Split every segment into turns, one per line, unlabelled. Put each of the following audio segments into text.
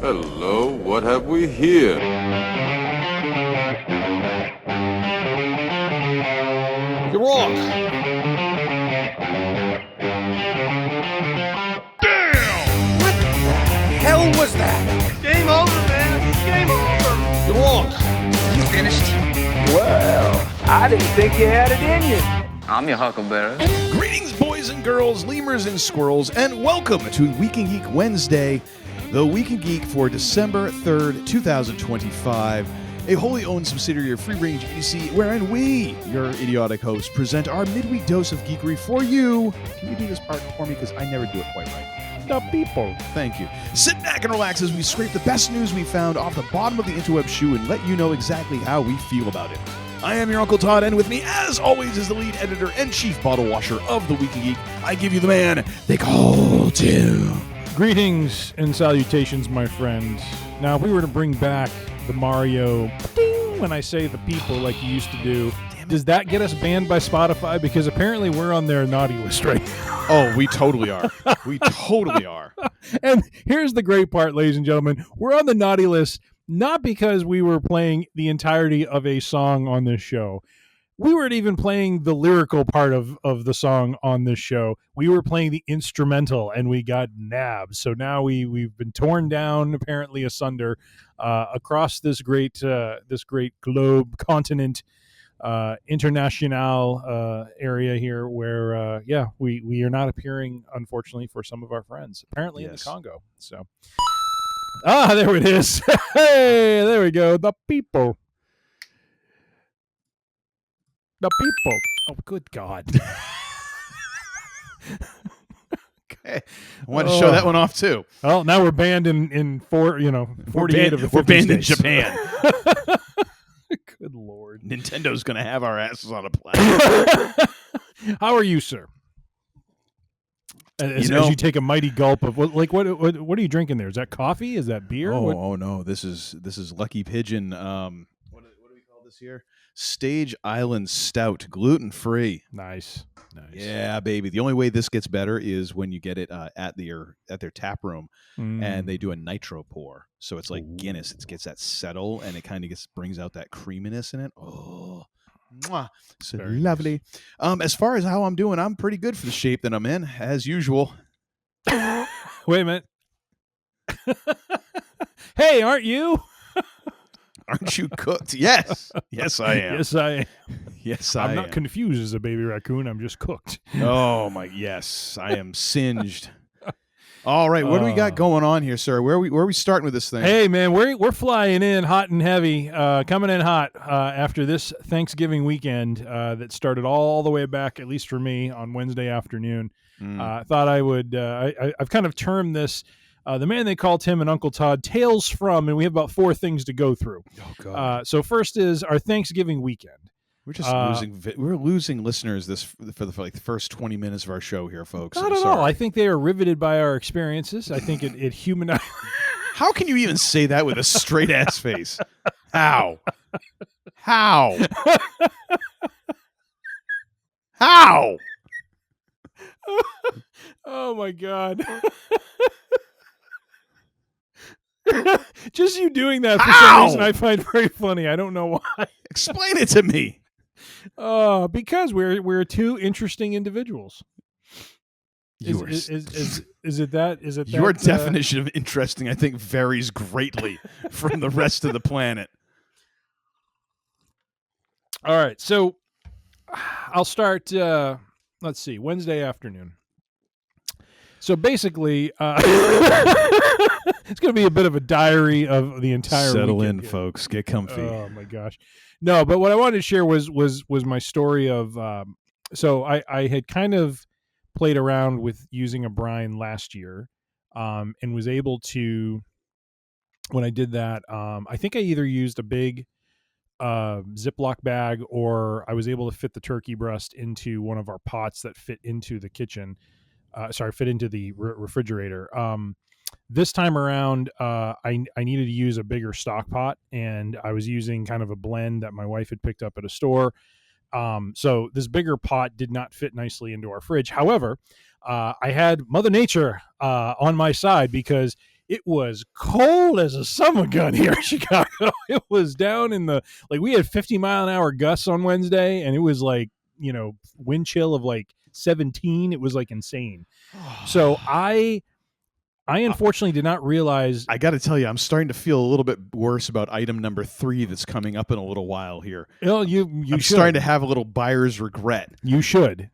Hello, what have we here?
You're wrong.
Damn! What the hell was that?
Game over, man. Game over.
You're wrong.
You finished?
Well, I didn't think you had it in you.
I'm your huckleberry.
Greetings, boys and girls, lemurs and squirrels, and welcome to In Geek Wednesday, the Week in Geek for December 3rd, 2025, a wholly owned subsidiary of Free Range Idiocy, wherein we, your idiotic hosts, present our midweek dose of geekery for you. Can you do this part for me? Because I never do it quite right. The people. Thank you. Sit back and relax as we scrape the best news we found off the bottom of the interweb shoe and let you know exactly how we feel about it. I am your Uncle Todd, and with me, as always, is the lead editor and chief bottle washer of the Week in Geek. I give you the man they call Tim.
Greetings and salutations, my friends. Now, if we were to bring back the Mario ding when I say the people like you used to do, does that get us banned by Spotify? Because apparently we're on their naughty list right now.
Oh, we totally are. We totally are.
And here's the great part, ladies and gentlemen. We're on the naughty list not because we were playing the entirety of a song on this show. We weren't even playing the lyrical part of the song on this show. We were playing the instrumental, and we got nabbed. So now we've been torn down, apparently asunder, across this great globe, continent, international area here, where we are not appearing, unfortunately, for some of our friends. Apparently in the Congo. So there it is. Hey, there we go. The people. The people. Oh, good God.
Okay. I wanted to show that one off, too.
Well, now we're banned in 48 of the 50
We're banned in
states.
Japan.
Good Lord.
Nintendo's going to have our asses on a platter.
How are you, sir? As you take a mighty gulp of what are you drinking there? Is that coffee? Is that beer?
Oh no, this is Lucky Pigeon. What do we call this here? Stage Island Stout, gluten free.
Nice.
Yeah, baby. The only way this gets better is when you get it at their tap room, and they do a nitro pour. So it's like Guinness. It gets that settle, and it kind of brings out that creaminess in it. Oh. Mwah. So
Very
lovely. Nice. As far as how I'm doing, I'm pretty good for the shape that I'm in, as usual.
Wait a minute. Hey, aren't you?
Aren't you cooked? Yes. Yes, I am.
Yes, I am.
Yes, I am.
I'm not confused as a baby raccoon. I'm just cooked.
Oh, my, yes. I am singed. All right, what do we got going on here, sir? Where are we starting with this thing?
Hey, man, we're flying in hot and heavy, coming in hot after this Thanksgiving weekend that started all the way back, at least for me, on Wednesday afternoon. Thought I would. I've kind of termed this the man they call Tim and Uncle Todd Tales from, and we have about 4 things to go through.
Oh God!
So first is our Thanksgiving weekend.
We're just losing listeners for the first 20 minutes of our show here, folks.
Not at all. I think they are riveted by our experiences. I think it humanized.
How can you even say that with a straight ass face? How? How? How?
Oh my God. Just you doing that for some reason I find very funny. I don't know why.
Explain it to me.
Because we're 2 interesting individuals. Is it that?
Your definition of interesting, I think, varies greatly from the rest of the planet.
All right, so I'll start. Let's see, Wednesday afternoon. So basically, it's going to be a bit of a diary of the entire
Settle
weekend
in,
here.
folks. Get comfy.
Oh my gosh. No, but what I wanted to share was my story of so I had kind of played around with using a brine last year and was able to, when I did that, I think I either used a big Ziploc bag or I was able to fit the turkey breast into one of our pots that fit into the kitchen. Fit into the refrigerator. This time around, I needed to use a bigger stock pot, and I was using kind of a blend that my wife had picked up at a store. So this bigger pot did not fit nicely into our fridge. However, I had Mother Nature on my side because it was cold as a summer gun here in Chicago. It was down in the, like, we had 50-mile-an-hour gusts on Wednesday, and it was like, wind chill of like 17. It was like insane. So I unfortunately did not realize.
I got to tell you, I'm starting to feel a little bit worse about item number 3 that's coming up in a little while here.
I'm
starting to have a little buyer's regret.
You should.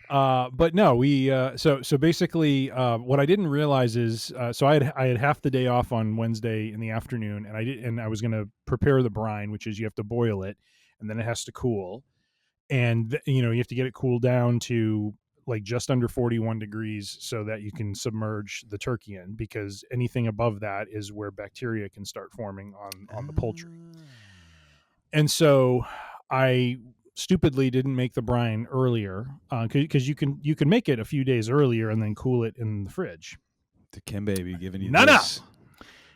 But no, we so basically what I didn't realize is so I had half the day off on Wednesday in the afternoon, and I was going to prepare the brine, which is you have to boil it and then it has to cool, and you have to get it cooled down to like just under 41 degrees so that you can submerge the turkey in, because anything above that is where bacteria can start forming on the poultry. And so I stupidly didn't make the brine earlier, because you can make it a few days earlier and then cool it in the fridge.
The Kim baby giving you
No.
this.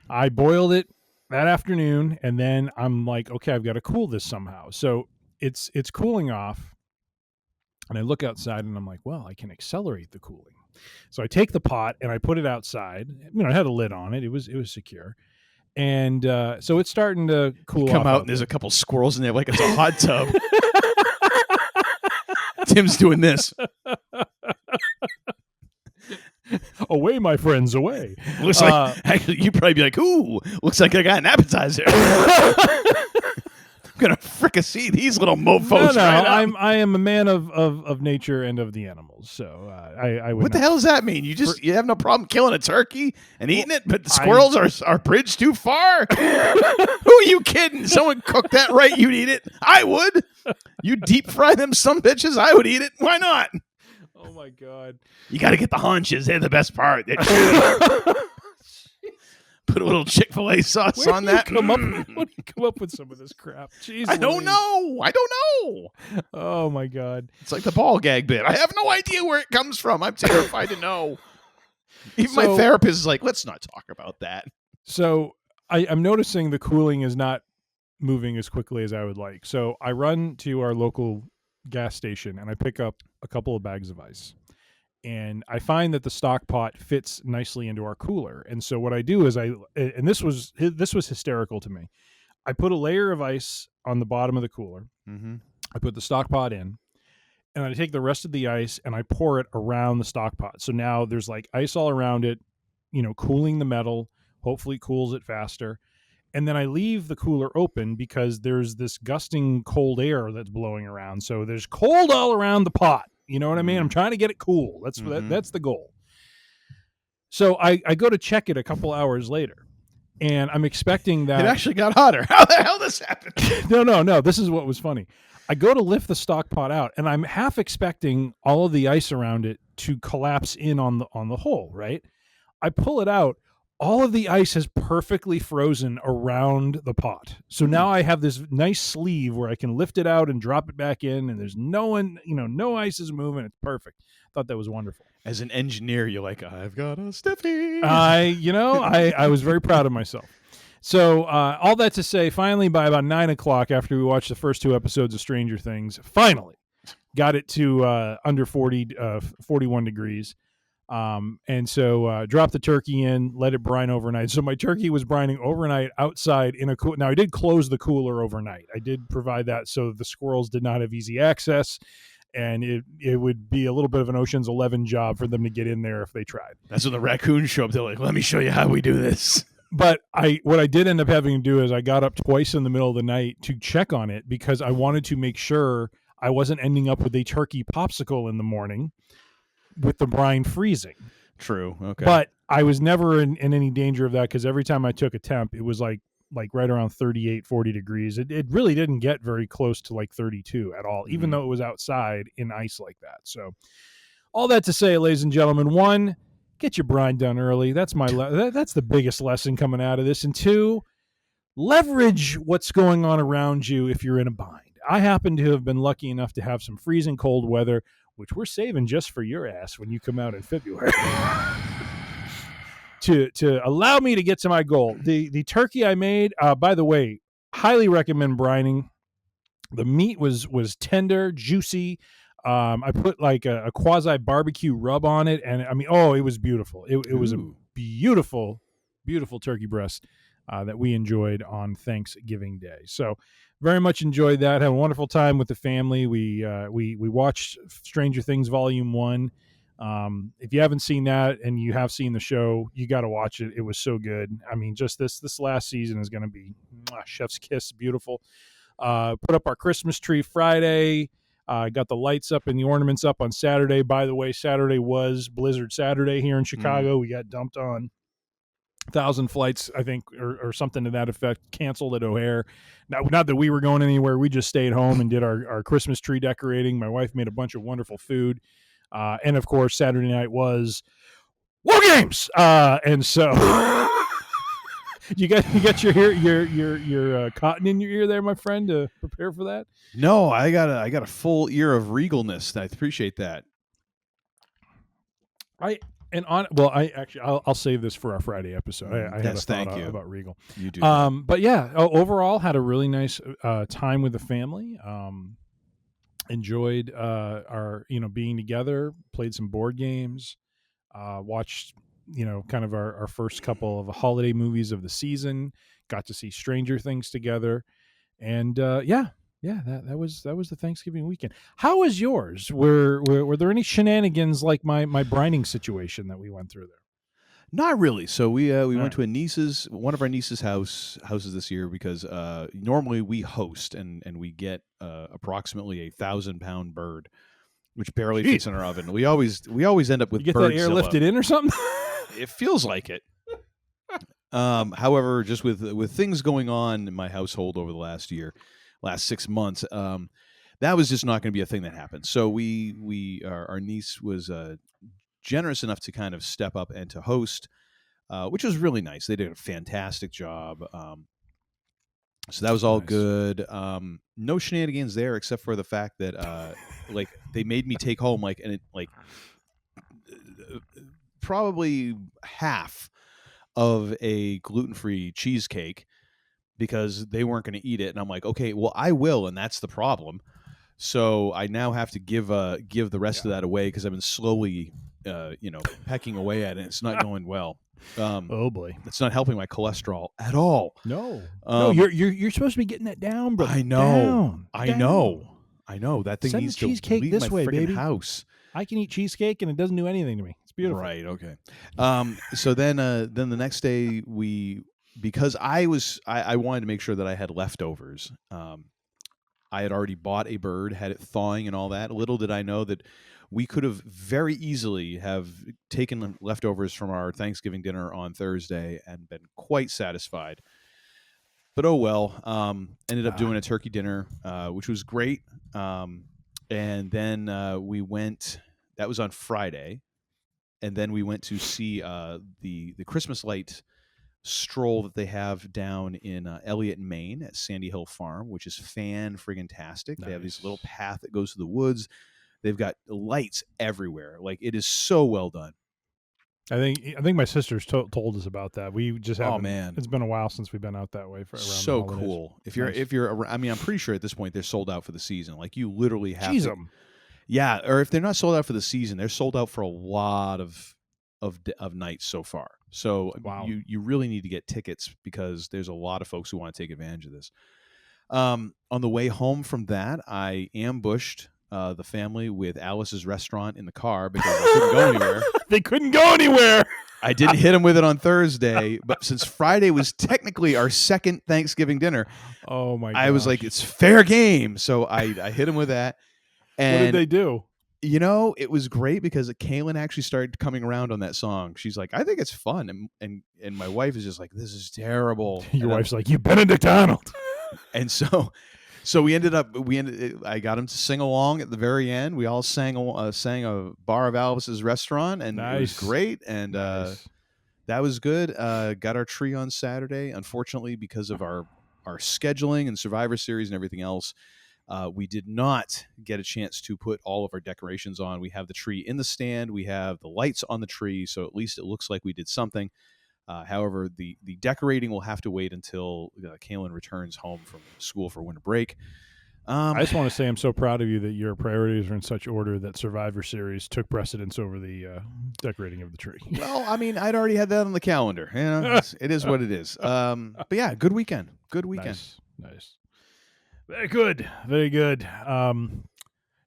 I boiled it that afternoon, and then I'm like, okay, I've got to cool this somehow. So it's cooling off, and I look outside and I'm like, well, I can accelerate the cooling. So I take the pot and I put it outside. I had a lid on it. It was secure. And so it's starting to cool off.
Come out and there's a couple squirrels in there like it's a hot tub. Tim's doing this.
Away, my friends, away.
Looks like, actually, you'd probably be like, ooh, looks like I got an appetizer. I'm going to fricassee these little mofos right up.
I am a man of nature and of the animals, so I would.
What the hell does that mean? You have no problem killing a turkey and eating it, but the squirrels are bridged too far? Who are you kidding? Someone cooked that right, you'd eat it? I would. You deep fry them some bitches, I would eat it. Why not?
Oh my God.
You got to get the haunches. They're the best part. Put a little Chick-fil-A sauce on that.
When do you come up with some of this crap? Jeez,
I don't know.
Oh my God.
It's like the ball gag bit. I have no idea where it comes from. I'm terrified to know. Even my therapist is like, let's not talk about that.
So I'm noticing the cooling is not moving as quickly as I would like. So I run to our local gas station and I pick up a couple of bags of ice. And I find that the stock pot fits nicely into our cooler. And so what I do is and this was hysterical to me. I put a layer of ice on the bottom of the cooler.
Mm-hmm.
I put the stock pot in, and I take the rest of the ice and I pour it around the stock pot. So now there's like ice all around it, cooling the metal, hopefully cools it faster. And then I leave the cooler open because there's this gusting cold air that's blowing around. So there's cold all around the pot. You know what I mean? I'm trying to get it cool. That's the goal. So I go to check it a couple hours later, and I'm expecting that
it actually got hotter. How the hell this happened?
No. This is what was funny. I go to lift the stock pot out, and I'm half expecting all of the ice around it to collapse in on the hole. Right? I pull it out. All of the ice has perfectly frozen around the pot. So now I have this nice sleeve where I can lift it out and drop it back in, and there's no ice is moving. It's perfect. I thought that was wonderful.
As an engineer, you're like, I've got a stiffy.
I was very proud of myself. So all that to say, finally, by about 9 o'clock, after we watched the first 2 episodes of Stranger Things, finally got it to under 41 degrees. And so dropped the turkey in, let it brine overnight. So my turkey was brining overnight outside in a Now I did close the cooler overnight. I did provide that so the squirrels did not have easy access, and it would be a little bit of an Ocean's 11 job for them to get in there if they tried.
That's when the raccoons show up. They're like, let me show you how we do this.
But what I did end up having to do is I got up twice in the middle of the night to check on it because I wanted to make sure I wasn't ending up with a turkey popsicle in the morning with the brine freezing.
True. Okay.
But I was never in any danger of that because every time I took a temp, it was like right around 38, 40 degrees. It really didn't get very close to like 32 at all, even though it was outside in ice like that. So all that to say, ladies and gentlemen, 1, get your brine done early. That's that's the biggest lesson coming out of this. And 2, leverage what's going on around you if you're in a bind. I happen to have been lucky enough to have some freezing cold weather, which we're saving just for your ass when you come out in February, to allow me to get to my goal. The turkey I made, by the way, highly recommend brining. The meat was tender, juicy. I put like a quasi barbecue rub on it, and I mean, it was beautiful. It was beautiful, beautiful turkey breast that we enjoyed on Thanksgiving Day. So very much enjoyed that. Had a wonderful time with the family. We watched Stranger Things Volume 1. If you haven't seen that and you have seen the show, you got to watch it. It was so good. I mean, just this last season is going to be chef's kiss, beautiful. Put up our Christmas tree Friday. Got the lights up and the ornaments up on Saturday. By the way, Saturday was Blizzard Saturday here in Chicago. We got dumped on 1,000 flights, I think, or something to that effect, canceled at O'Hare. Not that we were going anywhere. We just stayed home and did our Christmas tree decorating. My wife made a bunch of wonderful food. And, of course, Saturday night was War Games. And so you got your cotton in your ear there, my friend, to prepare for that?
No, I got a full ear of regalness. I appreciate that.
I'll save this for our Friday episode. I had a thought about Regal.
You do.
But yeah, overall had a really nice time with the family. Enjoyed our being together. Played some board games. Watched kind of our first couple of holiday movies of the season. Got to see Stranger Things together, and that was the Thanksgiving weekend. How was yours? Were there any shenanigans like my brining situation that we went through there?
Not really. So we went to one of our niece's houses this year because normally we host and we get approximately 1,000-pound bird, which barely fits in our oven. We always end up with
you get that airlifted in or something.
It feels like it. However, just with things going on in my household over the last 6 months, that was just not going to be a thing that happened. So our niece was generous enough to kind of step up and to host, which was really nice. They did a fantastic job. So that was all good. No shenanigans there, except for the fact that they made me take home probably half of a gluten-free cheesecake because they weren't going to eat it, and I'm like, okay, well, I will, and that's the problem. So I now have to give the rest of that away because I've been slowly, pecking away at it. It's not going well.
Oh boy,
it's not helping my cholesterol at all.
No, you're supposed to be getting that down, bro.
I know, I know. That thing needs to leave
this way, baby.
House.
I can eat cheesecake and it doesn't do anything to me. It's beautiful.
Right. Okay. So then the next day because I wanted to make sure that I had leftovers. I had already bought a bird, had it thawing and all that. Little did I know that we could have very easily have taken leftovers from our Thanksgiving dinner on Thursday and been quite satisfied. But oh well. Ended up doing a turkey dinner, which was great. And then we went. That was on Friday, and then we went to see the Christmas light stroll that they have down in Elliott, Maine, at Sandy Hill Farm, which is fan-friggin-tastic. Nice. They have this little path that goes to the woods. They've got lights everywhere. Like, it is so well done.
I think my sisters told us about that. We just haven't.
Oh man,
it's been a while since we've been out that way for around.
So cool. If you're, I mean, I'm pretty sure at this point they're sold out for the season. Like, you literally have
to.
Them. Yeah, or if they're not sold out for the season, they're sold out for a lot of nights so far. So wow. You really need to get tickets because there's a lot of folks who want to take advantage of this. On the way home from that, I ambushed the family with Alice's restaurant in the car because they couldn't go anywhere.
They couldn't go anywhere.
I didn't hit them with it on Thursday, but since Friday was technically our second Thanksgiving dinner,
oh my!
I was like, it's fair game. So I hit them with that. And
what did they do?
It was great because Kaylin actually started coming around on that song. She's like, I think it's fun, and my wife is just like, this is terrible.
Your wife's like, you Benedict Arnold.
And so I got him to sing along at the very end. We all sang a bar of Alice's restaurant, and nice. It was great. And nice. That was good. Got our tree on Saturday. Unfortunately, because of our scheduling and Survivor Series and everything else, we did not get a chance to put all of our decorations on. We have the tree in the stand. We have the lights on the tree, so at least it looks like we did something. However, the decorating will have to wait until Kaylin returns home from school for winter break.
I just want to say I'm so proud of you that your priorities are in such order that Survivor Series took precedence over the decorating of the tree.
Well, I mean, I'd already had that on the calendar. You know, it is what it is. But yeah, good weekend. Good weekend.
Nice. Very good. Very good.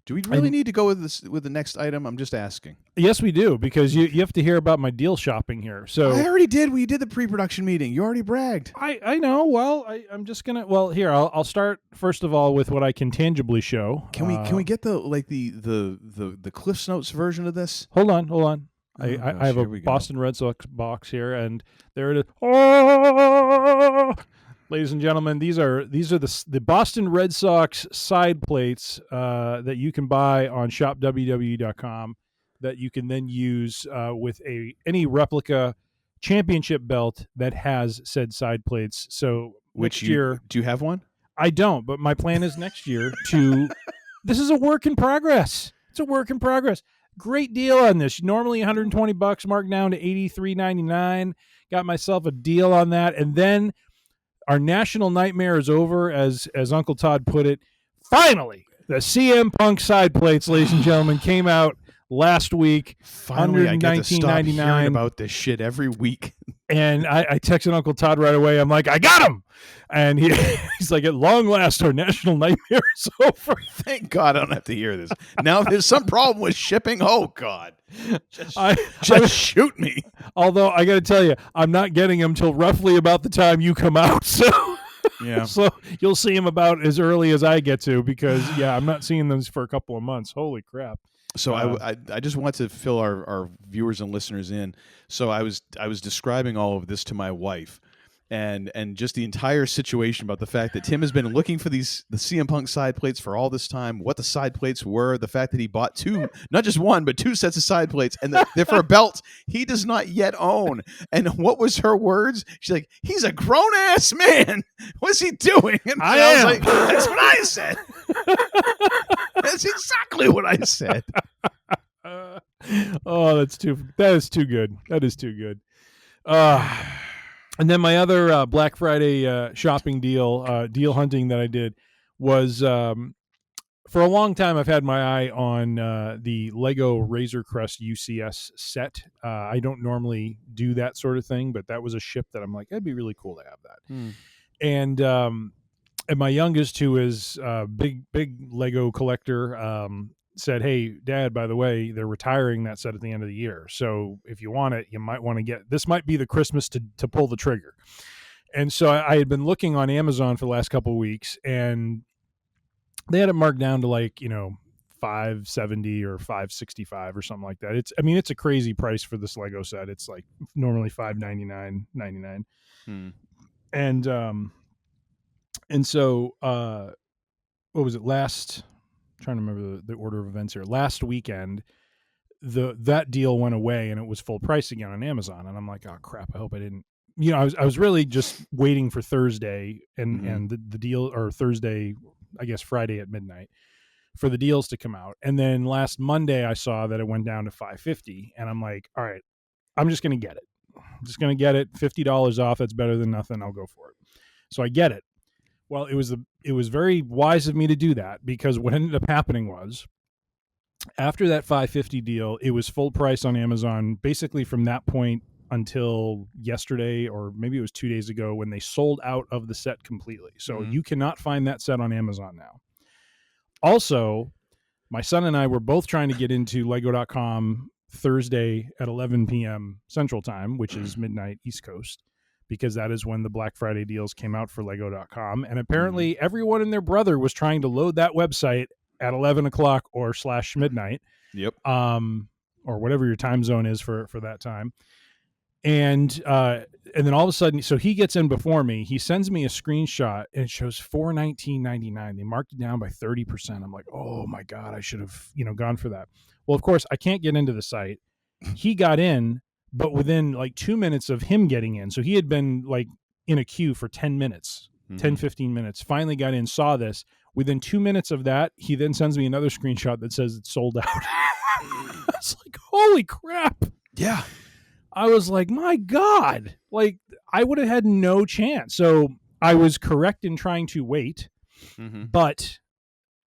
Do we really need to go with this with the next item? I'm just asking.
Yes, we do, because you have to hear about my deal shopping here. So
I already did. We did the pre-production meeting. You already bragged.
I know. Well, I'm just gonna. Well, here I'll start first of all with what I can tangibly show.
Can we get the Cliff's Notes version of this?
Hold on.
Oh,
I
gosh,
have a
here we go.
Boston Red Sox box here, and there it is. Oh! Ladies and gentlemen, these are the Boston Red Sox side plates that you can buy on shopwwe.com that you can then use with any replica championship belt that has said side plates. So next year,
do you have one?
I don't, but my plan is next year to. This is a work in progress. It's a work in progress. Great deal on this. Normally $120, marked down to $83.99. Got myself a deal on that, and then. Our national nightmare is over, as Uncle Todd put it. Finally, the CM Punk side plates, ladies and gentlemen, came out last week.
Finally, I get to stop hearing about this shit every week.
And I texted Uncle Todd right away. I'm like, I got him. And he's like, at long last, our national nightmare is over.
Thank God I don't have to hear this. Now there's some problem with shipping. Oh, God. Just shoot me.
Although, I got to tell you, I'm not getting him till roughly about the time you come out. So,
yeah.
So you'll see him about as early as I get to because, I'm not seeing them for a couple of months. Holy crap.
So I just want to fill our viewers and listeners in. So I was describing all of this to my wife, and just the entire situation about the fact that Tim has been looking for the CM Punk side plates for all this time. What the side plates were, the fact that he bought two, not just one, but two sets of side plates, and they're for a belt he does not yet own. And what was her words? She's like, "He's a grown ass man. What's he doing?" And I was like, "That's what I said." That's exactly what I said.
That is too good. That is too good. And then my other Black Friday shopping deal hunting that I did was for a long time I've had my eye on the Lego Razor Crest UCS set. I don't normally do that sort of thing, but that was a ship that I'm like, that'd be really cool to have that. And my youngest, who is a big Lego collector, said, "Hey, Dad, by the way, they're retiring that set at the end of the year. So if you want it, you might want to get this. Might be the Christmas to pull the trigger." And so I had been looking on Amazon for the last couple of weeks, and they had it marked down to like $570 or $565 or something like that. It's a crazy price for this Lego set. It's like normally $599.99. And so what was it last? I'm trying to remember the order of events here. Last weekend, that deal went away and it was full price again on Amazon. And I'm like, oh crap! I hope I didn't. I was really just waiting for Thursday and the deal, or Thursday, I guess Friday at midnight, for the deals to come out. And then last Monday, I saw that it went down to $550, and I'm like, all right, I'm just gonna get it. I'm just gonna get it. $50 off. That's better than nothing. I'll go for it. So I get it. Well, it was very wise of me to do that, because what ended up happening was, after that $550 deal, it was full price on Amazon basically from that point until yesterday, or maybe it was 2 days ago, when they sold out of the set completely. So you cannot find that set on Amazon now. Also, my son and I were both trying to get into Lego.com Thursday at 11 p.m. Central Time, which is midnight East Coast, because that is when the Black Friday deals came out for Lego.com. And apparently everyone and their brother was trying to load that website at 11 o'clock or /midnight.
Yep.
Or whatever your time zone is for that time. And then all of a sudden, so he gets in before me. He sends me a screenshot and it shows $419.99. They marked it down by 30%. I'm like, oh my God, I should have, gone for that. Well, of course, I can't get into the site. He got in, but within like 2 minutes of him getting in, so he had been like in a queue for 10 minutes, 15 minutes, finally got in, saw this. Within 2 minutes of that, he then sends me another screenshot that says it's sold out. I was like, holy crap.
Yeah.
I was like, my God, like I would have had no chance. So I was correct in trying to wait, but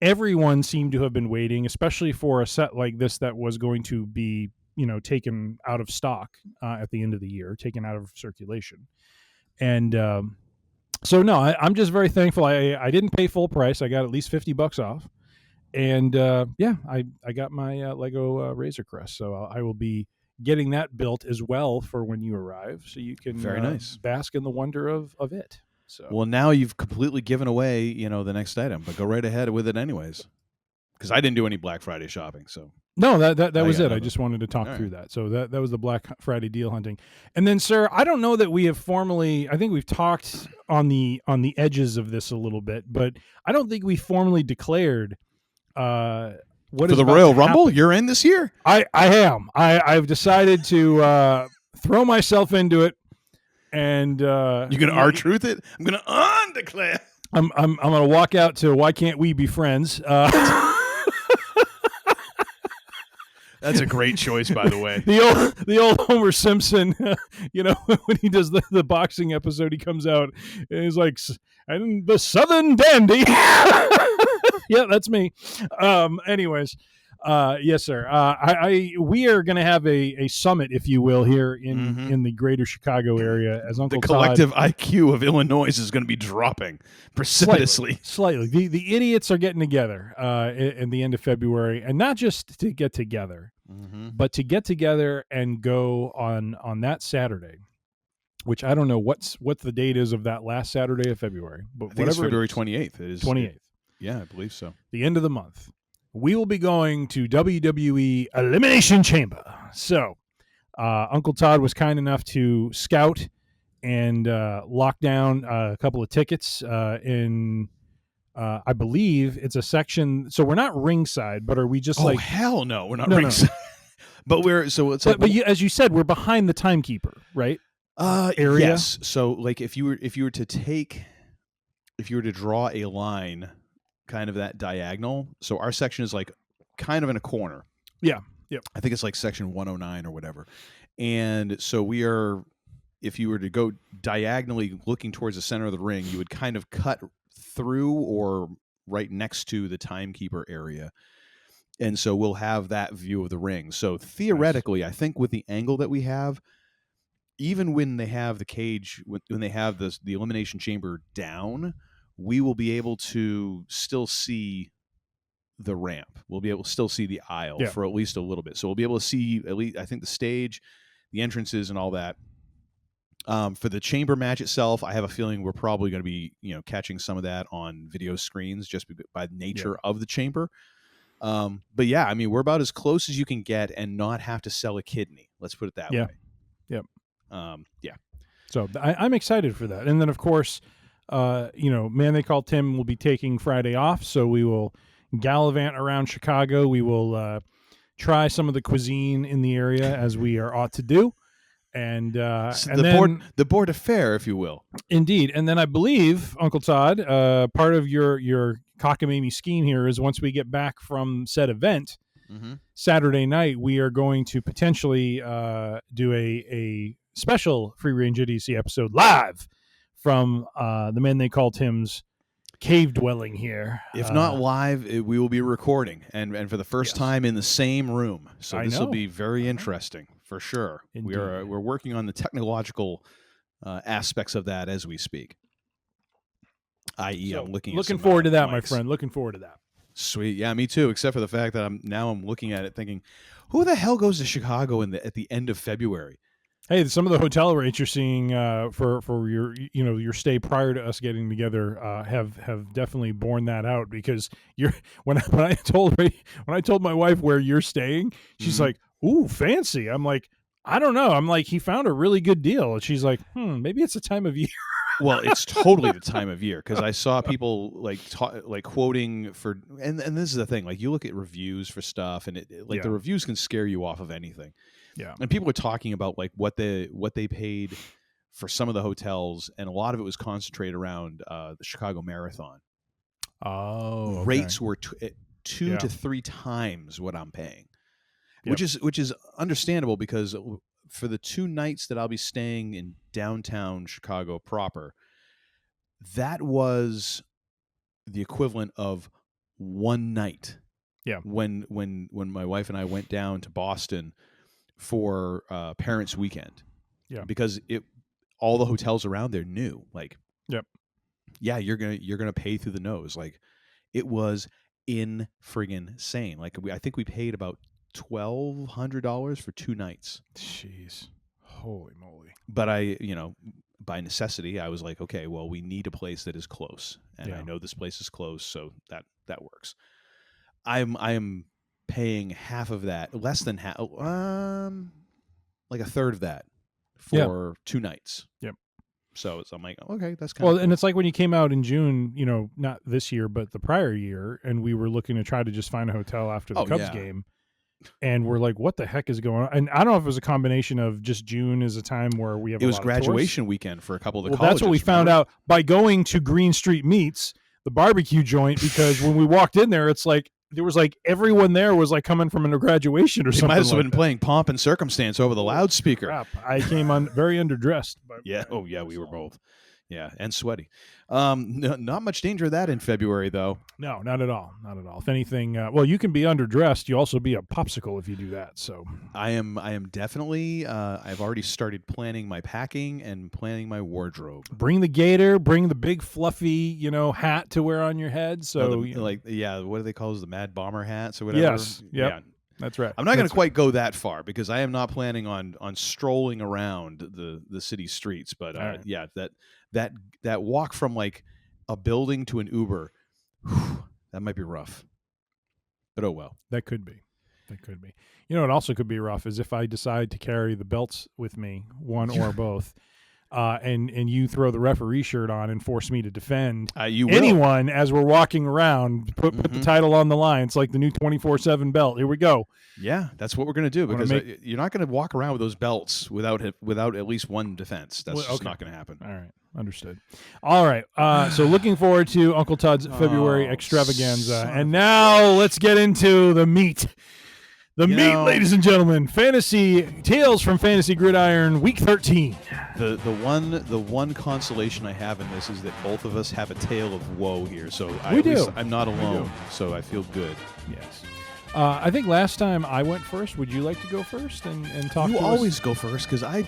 everyone seemed to have been waiting, especially for a set like this that was going to be, taken out of stock at the end of the year, taken out of circulation. And so, no, I'm just very thankful. I didn't pay full price. I got at least $50 off. And I got my Lego Razor Crest. So I will be getting that built as well for when you arrive. So you can
Very nice.
bask in the wonder of it. So.
Well, now you've completely given away, the next item, but go right ahead with it anyways. Because I didn't do any Black Friday shopping, so.
No, that was it.
nothing.
I just wanted to talk
All
through
right.
that. So that was the Black Friday deal hunting. And then, sir, I don't know that we have formally. I think we've talked on the edges of this a little bit, but I don't think we formally declared what
For
is
the
about
Royal
to
Rumble,
happen.
you're in this year?
I am. I've decided to throw myself into it, and
You're gonna R-truth it? I'm gonna undeclare.
I'm gonna walk out to Why Can't We Be Friends?
That's a great choice, by the way.
the old Homer Simpson, when he does the boxing episode, he comes out and he's like, and the Southern Dandy. Yeah, that's me. Anyways, yes, sir. We are going to have a summit, if you will, here in the greater Chicago area as Uncle
The
Todd.
collective IQ of Illinois is going to be dropping precipitously.
Slightly. The idiots are getting together in the end of February, and not just to get together, but to get together and go on that Saturday, which I don't know what the date is of that last Saturday of February, but
I think it's
whatever
February 28th. It is
28th,
Yeah, I believe so.
the end of the month. We will be going to WWE Elimination Chamber. So, Uncle Todd was kind enough to scout and lock down a couple of tickets in. I believe it's a section. So we're not ringside, but are we just like?
Hell no, we're not
No, no.
ringside. But it's like,
But as you said, we're behind the timekeeper, right? Area?
Yes. So like if you were to draw a line, kind of that diagonal. So our section is like kind of in a corner.
Yeah. Yep.
I think it's like section 109 or whatever. And so if you were to go diagonally looking towards the center of the ring, you would kind of cut through or right next to the timekeeper area. And so we'll have that view of the ring. So theoretically, I think with the angle that we have, even when they have the cage, when they have the elimination chamber down, we will be able to still see the ramp. We'll be able to still see the aisle for at least a little bit. So we'll be able to see at least, I think, the stage, the entrances, and all that. For the chamber match itself, I have a feeling we're probably going to be, catching some of that on video screens just by nature of the chamber. But yeah, I mean, we're about as close as you can get and not have to sell a kidney. Let's put it that way.
Yep.
Yeah.
So I'm excited for that. And then, of course, Man They Call Tim will be taking Friday off. So we will gallivant around Chicago. We will try some of the cuisine in the area as we are ought to do. And,
the board of fare, if you will.
Indeed. And then I believe, Uncle Todd, part of your cockamamie scheme here is once we get back from said event, Saturday night, we are going to potentially do a special Free Range Idiocy episode live from the Man They Call Tim's cave dwelling here.
If not live, we will be recording and for the first time in the same room. So this will be very interesting for sure.
Indeed.
We're working on the technological aspects of that as we speak. I.e., I'm looking
forward to that,
mics.
my friend. Looking forward to that.
Sweet. Yeah, me too, except for the fact that I'm looking at it thinking, who the hell goes to Chicago at the end of February?
Hey, some of the hotel rates you're seeing for your stay prior to us getting together have definitely borne that out, because when I told my wife where you're staying, she's like, "Ooh, fancy." I'm like, "I don't know." I'm like, "He found a really good deal." And she's like, maybe it's the time of year."
Well, it's totally the time of year, because I saw people like quoting for, and this is the thing, like you look at reviews for stuff, and the reviews can scare you off of anything.
Yeah,
and people were talking about like what they paid for some of the hotels, and a lot of it was concentrated around the Chicago Marathon.
Oh, okay.
Rates were two to three times what I'm paying, which is understandable, because for the 2 nights that I'll be staying in downtown Chicago proper, that was the equivalent of one night.
Yeah.
When my wife and I went down to Boston for Parents' Weekend.
Yeah.
Because all the hotels around there knew, like,
yep.
Yeah, you're gonna pay through the nose. Like, it was insane. Like, I think we paid about $1,200 for 2 nights.
Jeez, holy moly!
But by necessity, I was like, okay, well, we need a place that is close, and I know this place is close, so that works. I am paying half of that, less than half, like a third of that for 2 nights.
Yep.
So I'm like, okay, that's kind of cool.
And it's like when you came out in June, not this year, but the prior year, and we were looking to try to just find a hotel after the Cubs game. And we're like, what the heck is going on? And I don't know if it was a combination of just June is a time where we have
it was graduation weekend for a couple of the colleges.
That's what we found out by going to Green Street Meats, the barbecue joint, because when we walked in there, it's like, there was like everyone there was like coming from a graduation or something.
Might as well have been playing Pomp and Circumstance over the loudspeaker.
Crap. I came on very underdressed.
Yeah. Oh, yeah. We were both. Yeah, and sweaty. Not much danger of that in February, though.
No, not at all. Not at all. If anything, you can be underdressed. You also be a popsicle if you do that. So
I am definitely. I've already started planning my packing and planning my wardrobe.
Bring the gator. Bring the big fluffy, hat to wear on your head. So
what do they call those? The Mad Bomber hats or whatever.
Yes. Yep.
Yeah.
That's right.
I'm not going to quite go that far because I am not planning on strolling around the city streets. But right. That walk from like a building to an Uber, that might be rough. But oh well.
That could be. It also could be rough is if I decide to carry the belts with me, one or both. And you throw the referee shirt on and force me to defend anyone as we're walking around. Put the title on the line. It's like the new 24/7 belt. Here we go.
Yeah, that's what we're going to do because you're not going to walk around with those belts without at least one defense. That's just not going to happen.
All right, understood. All right, so looking forward to Uncle Todd's February extravaganza, and now let's get into the meat. The meat, ladies and gentlemen, Fantasy Tales from Fantasy Gridiron, Week 13.
The one consolation I have in this is that both of us have a tale of woe here, so I'm not alone. So I feel good.
Yes. I think last time I went first. Would you like to go first and talk?
You
to
always
us?
Go first because I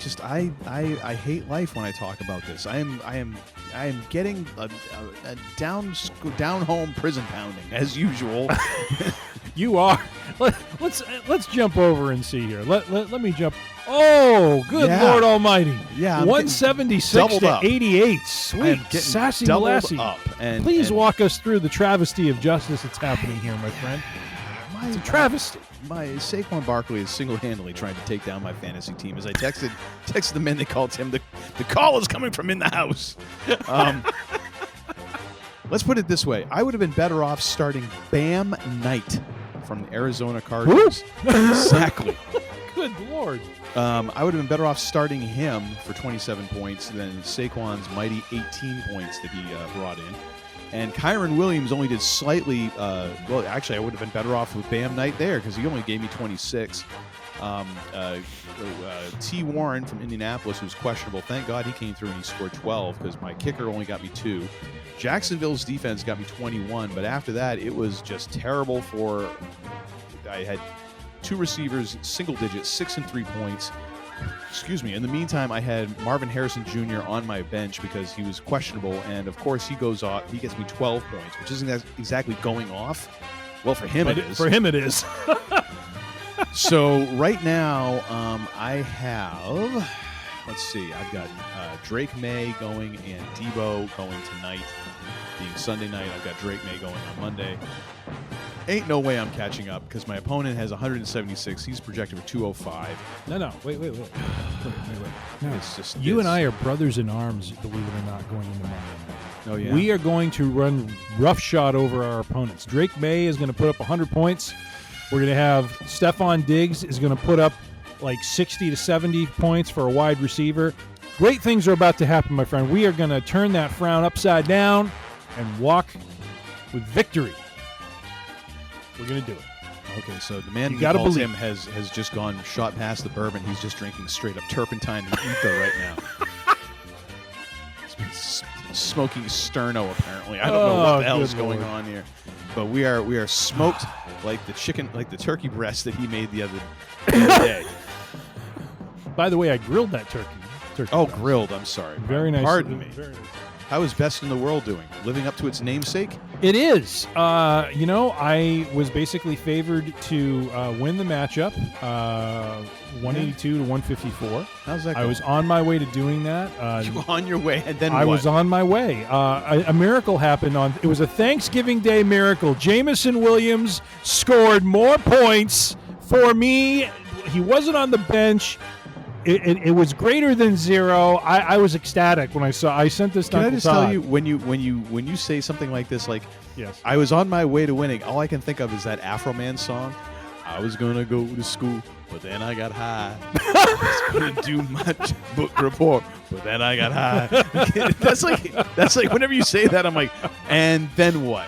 hate life when I talk about this. I am getting a down home prison pounding as usual.
You are. Let's jump over and see here. Let me jump. Oh, good Lord Almighty!
Yeah,
176 to 88. Sweet, sassy Lassie. Please walk us through the travesty of justice that's happening here, my friend. It's a travesty.
My Saquon Barkley is single-handedly trying to take down my fantasy team. As I texted the men, they called him. The call is coming from in the house. Let's put it this way: I would have been better off starting Bam Knight from the Arizona Cardinals. Exactly.
Good Lord.
I would have been better off starting him for 27 points than Saquon's mighty 18 points that he brought in. And Kyron Williams only did slightly. Actually, I would have been better off with Bam Knight there because he only gave me 26. T. Warren from Indianapolis was questionable. Thank God he came through and he scored 12 because my kicker only got me 2. Jacksonville's defense got me 21, but after that, it was just terrible I had 2 receivers, single digits, 6 and 3 points. Excuse me. In the meantime, I had Marvin Harrison Jr. on my bench because he was questionable, and of course he goes off. He gets me 12 points, which isn't exactly going off. Well, for him it is.
For him it is.
So right now, I have. Let's see. I've got Drake May going and Debo going tonight, being Sunday night. I've got Drake May going on Monday. Ain't no way I'm catching up because my opponent has 176. He's projected for 205.
No. Wait. No.
It's just
you and I are brothers in arms, believe it or not, going into Monday night.
Oh, yeah.
We are going to run roughshod over our opponents. Drake May is going to put up 100 points. We're going to have Stephon Diggs is going to put up like 60 to 70 points for a wide receiver. Great things are about to happen, my friend. We are going to turn that frown upside down and walk with victory. We're going to do it.
Okay, so the man who calls him has just shot past the bourbon. He's just drinking straight up turpentine and ether right now. smoking sterno. Apparently, I don't know what the hell is going on here, but we are smoked like the turkey breast that he made the other day.
By the way, I grilled that turkey.
Oh, grilled. I'm sorry.
Very nice.
Pardon me.
Very nice.
How is Best in the World doing? Living up to its namesake?
It is. I was basically favored to win the matchup, 182 to 154.
How's that going?
I was on my way to doing that.
You were on your way, and then
I
what?
was on my way. A miracle happened it was a Thanksgiving Day miracle. Jameson Williams scored more points for me. He wasn't on the bench. It was greater than 0. I was ecstatic when I sent this to
Can
Uncle
I just
Todd.
tell you, when you say something like this, like,
Yes.
I was on my way to winning, all I can think of is that Afro Man song. I was gonna go to school, but then I got high. I was gonna do my book report, but then I got high. that's like whenever you say that, I'm like, and then what?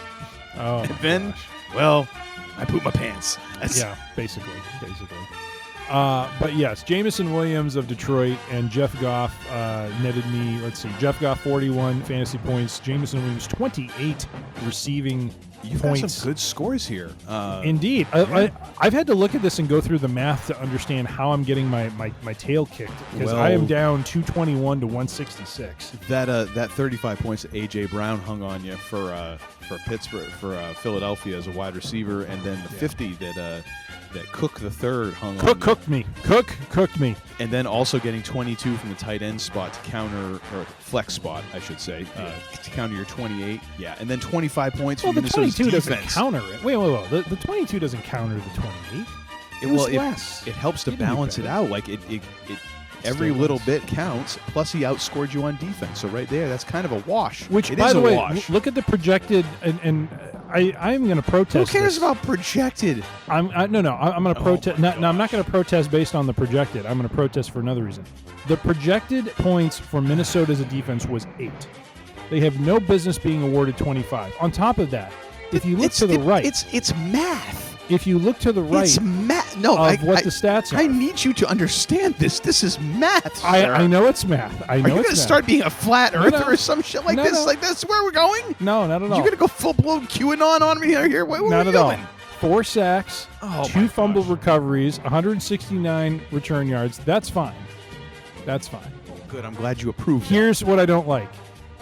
Oh,
And then, well, I pooped my pants.
yeah, basically. But yes, Jameson Williams of Detroit and Jeff Goff netted me, Jeff Goff 41 fantasy points, Jameson Williams 28 receiving
You've
points.
got some good scores here.
Indeed. I've had to look at this and go through the math to understand how I'm getting my tail kicked, because I am down 221 to 166.
That 35 points that A.J. Brown hung on you for Pittsburgh, for Philadelphia as a wide receiver, and then the 50 that Cook the third hung on.
Cooked me. Cooked me.
And then also getting 22 from the tight end spot to counter, or flex spot, I should say, to counter your 28. Yeah, and then 25 points
Well,
from
the
Minnesota's
22 doesn't
defense.
counter it. Wait. The 22 doesn't counter the 28.
It helps to balance it out. Like it every little bit counts. Plus, he outscored you on defense. So right there, that's kind of a wash.
Which,
it
by
is
the
a
way,
wash.
look at the projected, and I'm going to protest.
Who cares
this.
about projected?
I'm going to protest. No, I'm not going to protest based on the projected. I'm going to protest for another reason. The projected points for Minnesota as a defense was 8. They have no business being awarded 25. On top of that, if you look to the right,
it's math.
If you look to the right,
It's math. No,
of what the stats are.
I need you to understand this. This is math. Sir.
I know it's math. I know
Are you
it's
going to
math.
start being a flat earther or some shit like
No,
this?
no.
Like that's where we're going?
No, not at all.
You're going to go full-blown QAnon on me here? What
Not
are
at
we
all.
doing?
4 sacks,
Oh,
2
my
fumble
gosh.
recoveries, 169 return yards. That's fine. That's fine.
Good. I'm glad you approve.
Here's what I don't like.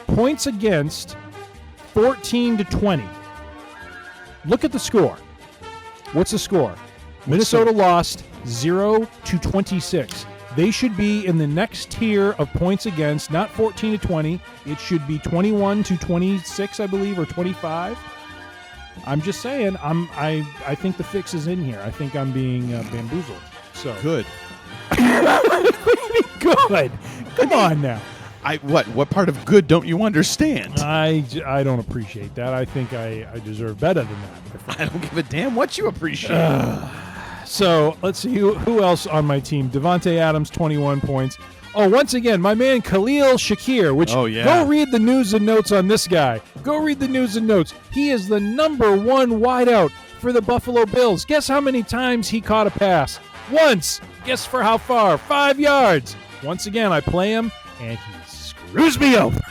Points against, 14 to 20. Look at the score. What's the score? Minnesota lost 0 to 26. They should be in the next tier of points against, not 14 to 20. It should be 21 to 26, I believe, or 25. I'm just saying. I think the fix is in here. I think I'm being bamboozled. So
Good.
good. Come on now.
What part of good don't you understand?
I don't appreciate that. I think I deserve better than that, my friend.
I don't give a damn what you appreciate.
So let's see who else on my team. Devontae Adams, 21 points. Oh, once again, my man Khalil Shakir, which
Oh, yeah.
go read the news and notes on this guy. Go read the news and notes. He is the number 1 wideout for the Buffalo Bills. Guess how many times he caught a pass? Once. Guess for how far? 5 yards. Once again, I play him, and he screws me over.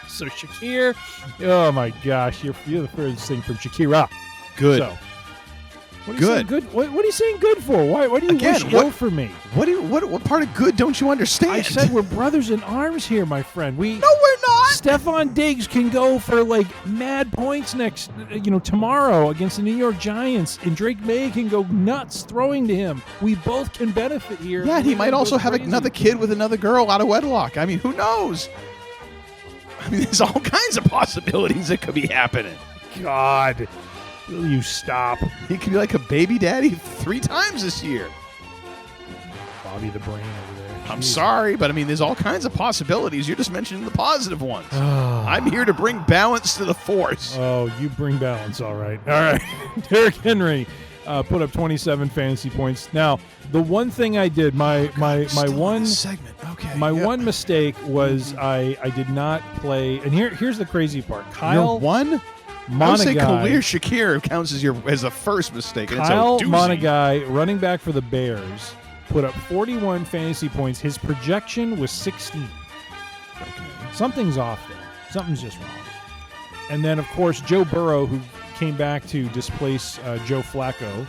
So Shakir, oh my gosh, you're the furthest thing from Shakira.
Good.
So, what are you saying good? What are you saying good for? Why do you
Again,
wish ill for me?
What part of good don't you understand?
I said we're brothers in arms here, my friend.
no, we're not.
Stephon Diggs can go for like mad points tomorrow against the New York Giants, and Drake May can go nuts throwing to him. We both can benefit here.
Yeah, he might also have
crazy.
another kid with another girl out of wedlock. I mean, who knows? I mean, there's all kinds of possibilities that could be happening.
God, will you stop?
He could be like a baby daddy 3 times this year.
Bobby the Brain over there.
I'm
Jeez.
sorry, but I mean, there's all kinds of possibilities. You're just mentioning the positive ones. I'm here to bring balance to the force.
Oh, you bring balance, all right. All right. Derrick Henry put up 27 fantasy points. Now, the one thing I did, my one
segment. Okay.
my one mistake was I did not play. And here's the crazy part.
Your
Kyle
one? I would say Khalil
Monagai,
Shakir counts as the first mistake. And
Kyle
it's a doozy.
Monagai, running back for the Bears, put up 41 fantasy points. His projection was 16. Something's off there. Something's just wrong. And then, of course, Joe Burrow, who came back to displace Joe Flacco,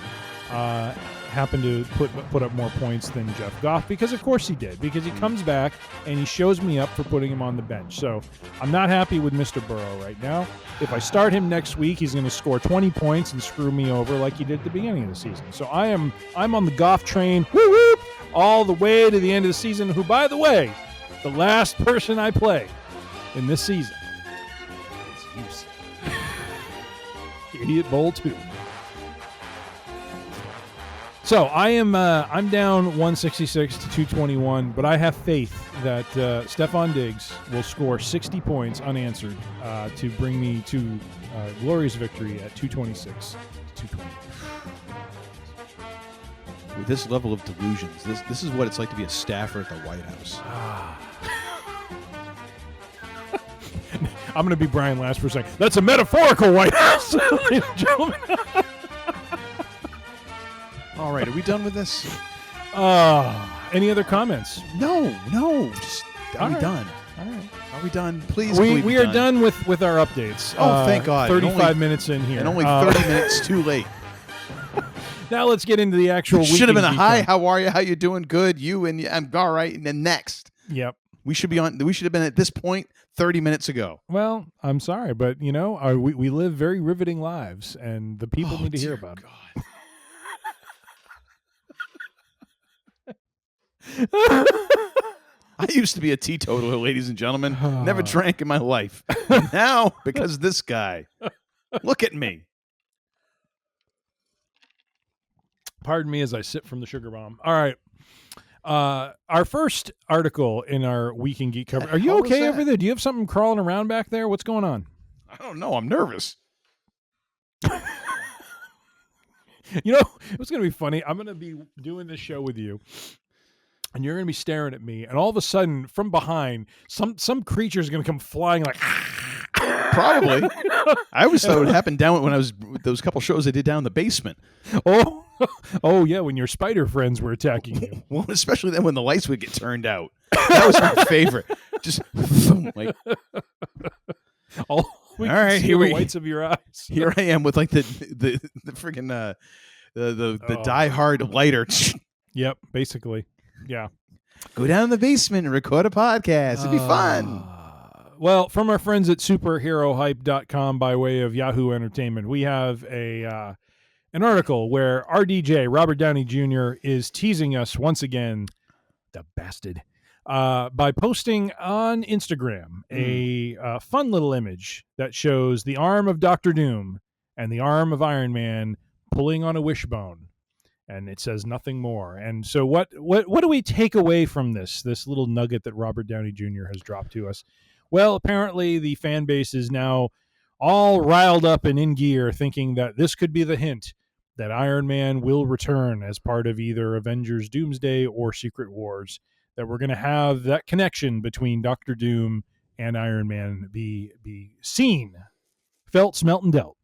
happened to put up more points than Jeff Goff, because of course he did, because he comes back and he shows me up for putting him on the bench. So I'm not happy with Mr. Burrow right now. If I start him next week, he's going to score 20 points and screw me over like he did at the beginning of the season. So I'm on the Goff train, woo-woo, all the way to the end of the season, who, by the way, the last person I play in this season is Idiot Bowl 2. So I'm down 166 to 221, but I have faith that Stephon Diggs will score 60 points unanswered to bring me to glorious victory at 226 to 220.
With this level of delusions, this is what it's like to be a staffer at the White House.
I'm going to be Brian last for a second. That's a metaphorical White House, ladies and gentlemen.
All right, are we done with this?
Any other comments?
No. Just are we done?
All right.
Are we done? Please.
We are done with our updates.
Oh, thank God!
35 minutes in here,
and only 30 minutes too late.
Now let's get into the actual.
Should have been a hi.
Time.
How are you? How you doing? Good. You and I'm all right. And then next.
Yep.
We should have been at this point 30 minutes ago.
Well, I'm sorry, but we live very riveting lives, and the people need to hear about it.
I used to be a teetotaler, ladies and gentlemen. Never drank in my life. Now, because this guy. Look at me.
Pardon me as I sip from the sugar bomb. All right. Our first article in our Week in Geek cover. Are you okay over there? Do you have something crawling around back there? What's going on?
I don't know. I'm nervous.
It's going to be funny. I'm going to be doing this show with you, and you're going to be staring at me, and all of a sudden, from behind, some creature is going to come flying like...
Probably. I always thought it would happen down when I was those couple shows I did down in the basement.
Oh yeah, when your spider friends were attacking you.
Well, especially then when the lights would get turned out. That was my favorite. Just like...
All right, here the whites of your eyes.
Here I am with like the freaking the die-hard lighter.
Yep, basically. Yeah.
Go down in the basement and record a podcast. It'd be fun.
Well, from our friends at superherohype.com by way of Yahoo Entertainment, we have an article where RDJ, Robert Downey Jr., is teasing us once again, the bastard, by posting on Instagram a fun little image that shows the arm of Dr. Doom and the arm of Iron Man pulling on a wishbone. And it says nothing more. And so what do we take away from this little nugget that Robert Downey Jr. has dropped to us? Well, apparently the fan base is now all riled up and in gear, thinking that this could be the hint that Iron Man will return as part of either Avengers Doomsday or Secret Wars, that we're going to have that connection between Doctor Doom and Iron Man be seen, felt, smelt, and dealt.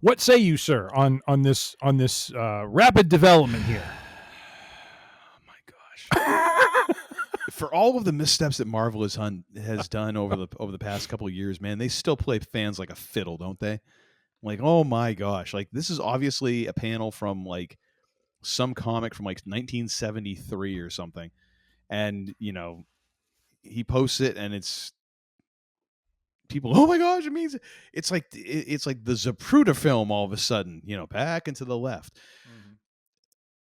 What say you, sir, on this rapid development here?
Oh my gosh! For all of the missteps that Marvel has done over the past couple of years, man, they still play fans like a fiddle, don't they? Like, oh my gosh! Like, this is obviously a panel from like some comic from like 1973 or something, and he posts it, and it's people. Oh my gosh! It means it's like the Zapruder film all of a sudden, back and to the left.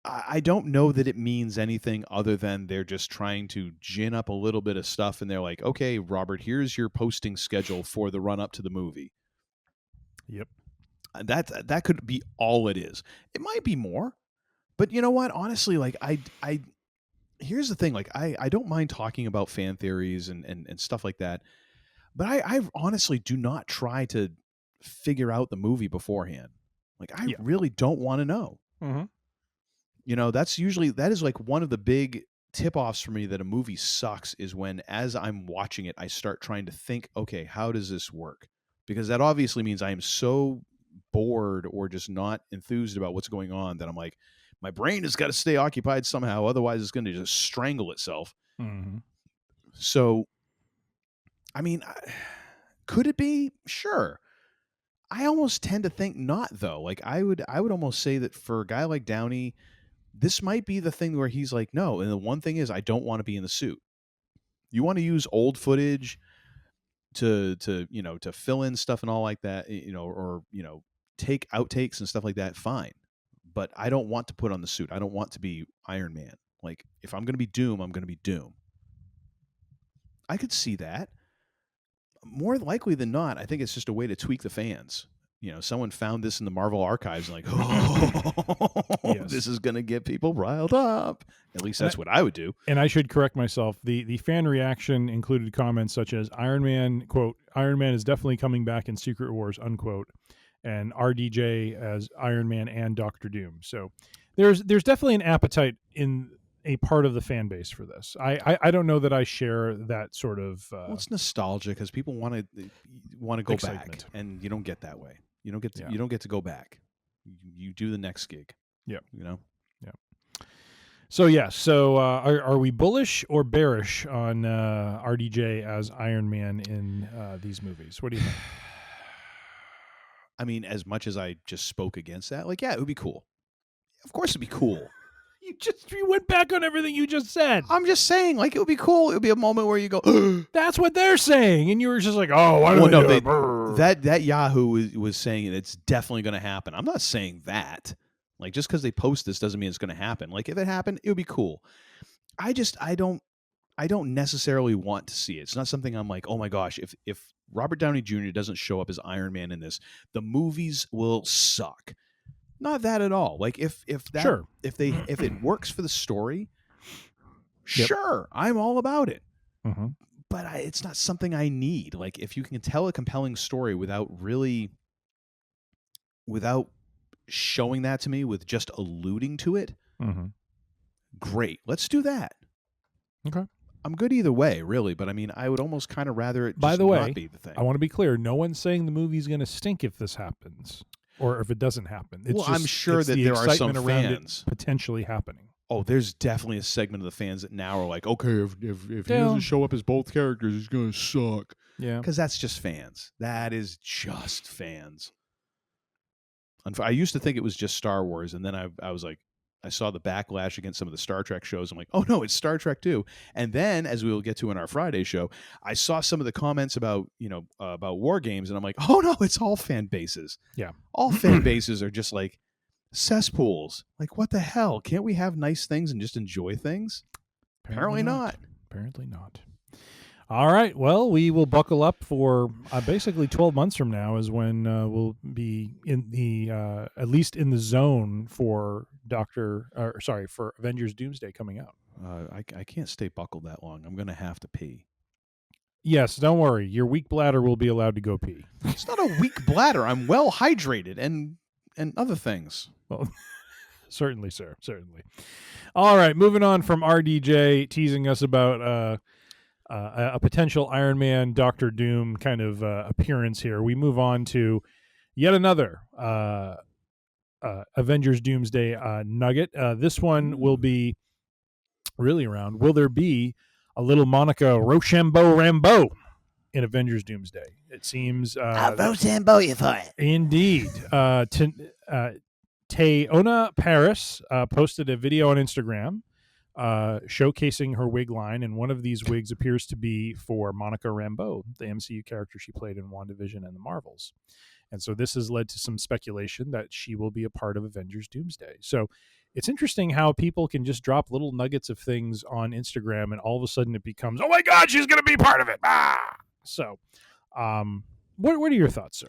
I don't know that it means anything other than they're just trying to gin up a little bit of stuff, and they're like, okay, Robert, here's your posting schedule for the run up to the movie.
Yep.
That could be all it is. It might be more, but you know what? Honestly, like I here's the thing. Like I don't mind talking about fan theories and stuff like that, but I honestly do not try to figure out the movie beforehand. Like I really don't want to know.
Mm-hmm.
That is like one of the big tip-offs for me that a movie sucks is when, as I'm watching it, I start trying to think, okay, how does this work? Because that obviously means I am so bored or just not enthused about what's going on that I'm like, my brain has got to stay occupied somehow, otherwise it's going to just strangle itself.
Mm-hmm.
So I mean, could it be? Sure. I almost tend to think not, though. Like I would almost say that for a guy like Downey, this might be the thing where he's like, no. And the one thing is, I don't want to be in the suit. You want to use old footage to to fill in stuff and all like that, or take outtakes and stuff like that. Fine, but I don't want to put on the suit. I don't want to be Iron Man. Like if I'm going to be Doom, I'm going to be Doom. I could see that. More likely than not, I think it's just a way to tweak the fans. Someone found this in the Marvel archives and like, oh,
Yes.
This is going to get people riled up. At least that's what I would do.
And I should correct myself. The fan reaction included comments such as Iron Man, quote, Iron Man is definitely coming back in Secret Wars, unquote, and RDJ as Iron Man and Doctor Doom. So there's definitely an appetite in a part of the fan base for this. I don't know that I share that sort of
Well, it's nostalgia because people want to go
excitement.
back, and you don't get that way. You don't get to,
Yeah.
you don't get to go back. You do the next gig.
Yeah.
You know.
So yeah, are we bullish or bearish on RDJ as Iron Man in these movies? What do you think?
I mean, as much as I just spoke against that, like, yeah, it would be cool. Of course, it'd be cool.
You went back on everything you just said.
I'm just saying, like, it would be cool. It would be a moment where you go,
That's what they're saying, and you were just like, "Oh, why
well,
don't
no,
they do it?"
that Yahoo was saying it's definitely going to happen. I'm not saying that. Like, just because they post this doesn't mean it's going to happen. Like, if it happened, it would be cool. I don't necessarily want to see it. It's not something I'm like, oh my gosh, if Robert Downey Jr. doesn't show up as Iron Man in this, the movies will suck. Not that at all. Like if it works for the story, sure, I'm all about it.
Mm-hmm.
But it's not something I need. Like if you can tell a compelling story without showing that to me, with just alluding to it, great. Let's do that.
Okay.
I'm good either way, really. But I mean, I would almost kind of rather it just
By the way,
not be the thing.
I want to be clear. No one's saying the movie's going to stink if this happens or if it doesn't happen. It's
I'm sure that there are some fans
potentially happening.
Oh, there's definitely a segment of the fans that now are like, okay, if he doesn't show up as both characters, he's going to suck.
Yeah.
Because that's just fans. That is just fans. I used to think it was just Star Wars, and then I was like, I saw the backlash against some of the Star Trek shows. I'm like, oh no, it's Star Trek too. And then, as we will get to in our Friday show, I saw some of the comments about about war games, and I'm like, oh no, it's all fan bases.
Yeah,
all fan bases are just like cesspools. Like, what the hell? Can't we have nice things and just enjoy things? Apparently not.
Apparently not. All right. Well, we will buckle up for basically 12 months from now is when we'll be in the at least in the zone for for Avengers Doomsday coming out.
I can't stay buckled that long. I'm going to have to pee.
Yes, don't worry. Your weak bladder will be allowed to go pee.
It's not a weak bladder. I'm well hydrated and other things.
Well, certainly, sir. Certainly. All right. Moving on from RDJ teasing us about a potential Iron Man, Doctor Doom kind of appearance here. We move on to yet another Avengers Doomsday nugget. This one will be really around. Will there be a little Monica Rochambeau in Avengers Doomsday? It seems
I'll Rochambeau you for it.
Indeed. Teyona Paris posted a video on Instagram showcasing her wig line, and one of these wigs appears to be for Monica Rambeau, the MCU character she played in WandaVision and the Marvels. And so this has led to some speculation that she will be a part of Avengers Doomsday. So it's interesting how people can just drop little nuggets of things on Instagram, and all of a sudden it becomes, oh my God, she's going to be part of it. Ah! So what are your thoughts, sir?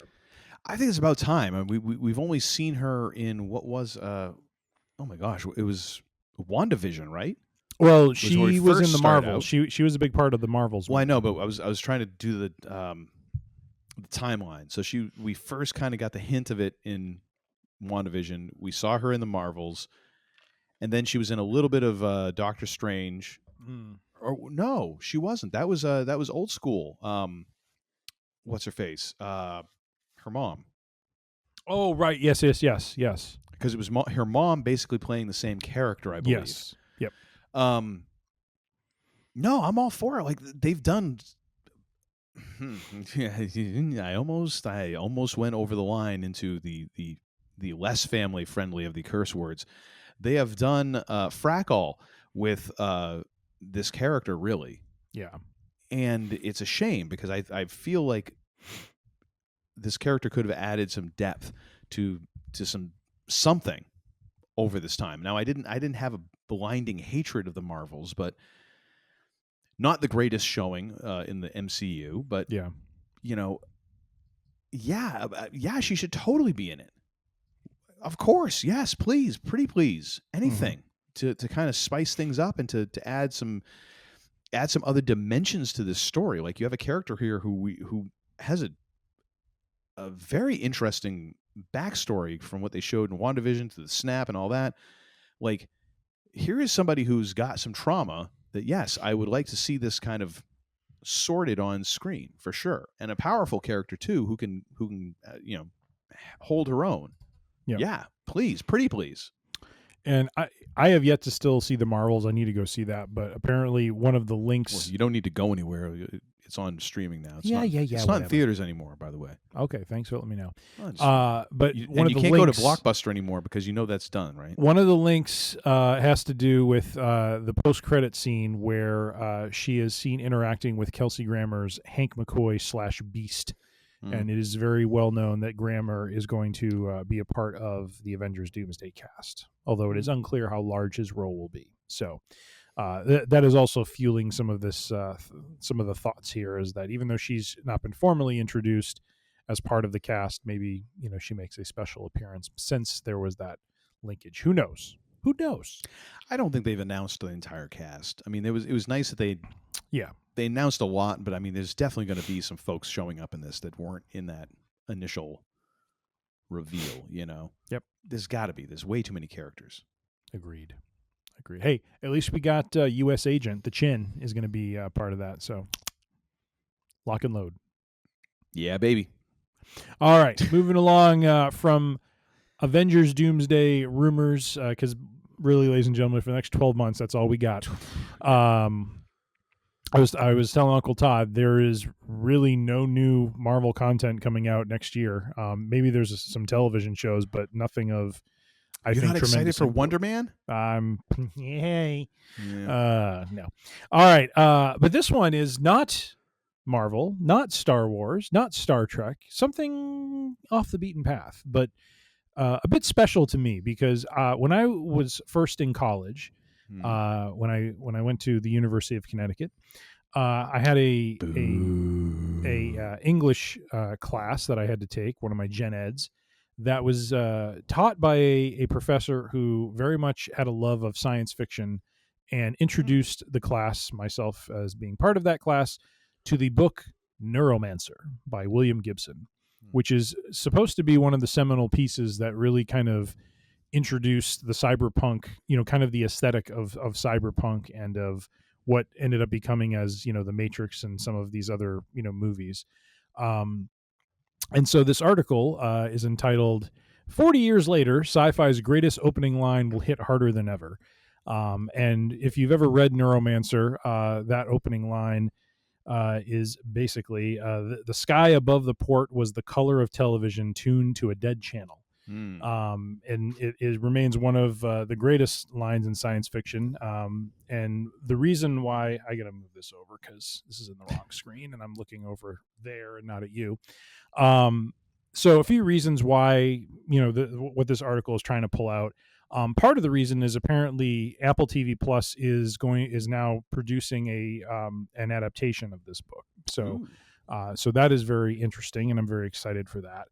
I think it's about time. I mean, we've only seen her in what was, oh my gosh, it was WandaVision, right?
Well, she was in the Marvels.
Out.
She was a big part of the Marvels.
Well, I know, but I was trying to do the timeline. So we first kind of got the hint of it in WandaVision. We saw her in the Marvels, and then she was in a little bit of Doctor Strange. Or no, she wasn't. That was old school. What's her face? Her mom.
Oh, right. Yes.
Because it was her mom basically playing the same character, I believe.
Yes. Yep.
No, I'm all for it. Like, they've done Yeah, I almost went over the line into the less family friendly of the curse words. They have done frackall with this character, really,
Yeah.
and it's a shame because I feel like this character could have added some depth to something over this time. Now, I didn't have a blinding hatred of the Marvels, but not the greatest showing in the MCU. But
Yeah.
you know, yeah, she should totally be in it. Of course, yes, please, pretty please, anything to kind of spice things up and to add some other dimensions to this story. Like, you have a character here who has a very interesting backstory from what they showed in WandaVision to the snap and all that. Like, here is somebody who's got some trauma that, yes, I would like to see this kind of sorted on screen for sure, and a powerful character too who can hold her own.
Yeah.
Yeah, please, pretty please.
And I have yet to still see the Marvels. I need to go see that. But apparently one of the links.
Well, you don't need to go anywhere. It's on streaming now. It's
Yeah.
It's not in theaters anymore, by the way.
Okay, thanks for letting me know.
But
you
can't go to Blockbuster anymore because you know that's done, right?
One of the links has to do with the post-credit scene where she is seen interacting with Kelsey Grammer's Hank McCoy /Beast. And it is very well known that Grammer is going to be a part of the Avengers Doomsday cast, although it is unclear how large his role will be. So that is also fueling some of this, some of the thoughts here, is that even though she's not been formally introduced as part of the cast, maybe she makes a special appearance since there was that linkage. Who knows? Who knows?
I don't think they've announced the entire cast. I mean, it was nice that they announced a lot, but I mean, there's definitely going to be some folks showing up in this that weren't in that initial reveal.
Yep.
There's got to be. There's way too many characters.
Agreed. Hey, at least we got U.S. Agent. The Chin is going to be part of that. So lock and load.
Yeah, baby. All
right, moving along from Avengers Doomsday rumors, because really, ladies and gentlemen, for the next 12 months, that's all we got. I was telling Uncle Todd there is really no new Marvel content coming out next year. Maybe there's some television shows, but nothing of.
You're not excited for Wonder Man?
Yay. Yeah. No. All right. But this one is not Marvel, not Star Wars, not Star Trek, something off the beaten path, but a bit special to me because when I was first in college, when I went to the University of Connecticut, I had a English class that I had to take, one of my gen eds, that was taught by a professor who very much had a love of science fiction and introduced the class, myself as being part of that class, to the book Neuromancer by William Gibson, which is supposed to be one of the seminal pieces that really kind of introduced the cyberpunk, kind of the aesthetic of cyberpunk and of what ended up becoming as, the Matrix and some of these other, movies. And so this article is entitled 40 Years Later, Sci-Fi's Greatest Opening Line Will Hit Harder Than Ever. And if you've ever read Neuromancer, that opening line is basically the sky above the port was the color of television tuned to a dead channel. And it remains one of the greatest lines in science fiction. And the reason why I got to move this over because this is in the wrong screen and I'm looking over there and not at you. So a few reasons why, what this article is trying to pull out. Part of the reason is apparently Apple TV Plus is now producing an adaptation of this book. So, so that is very interesting, and I'm very excited for that.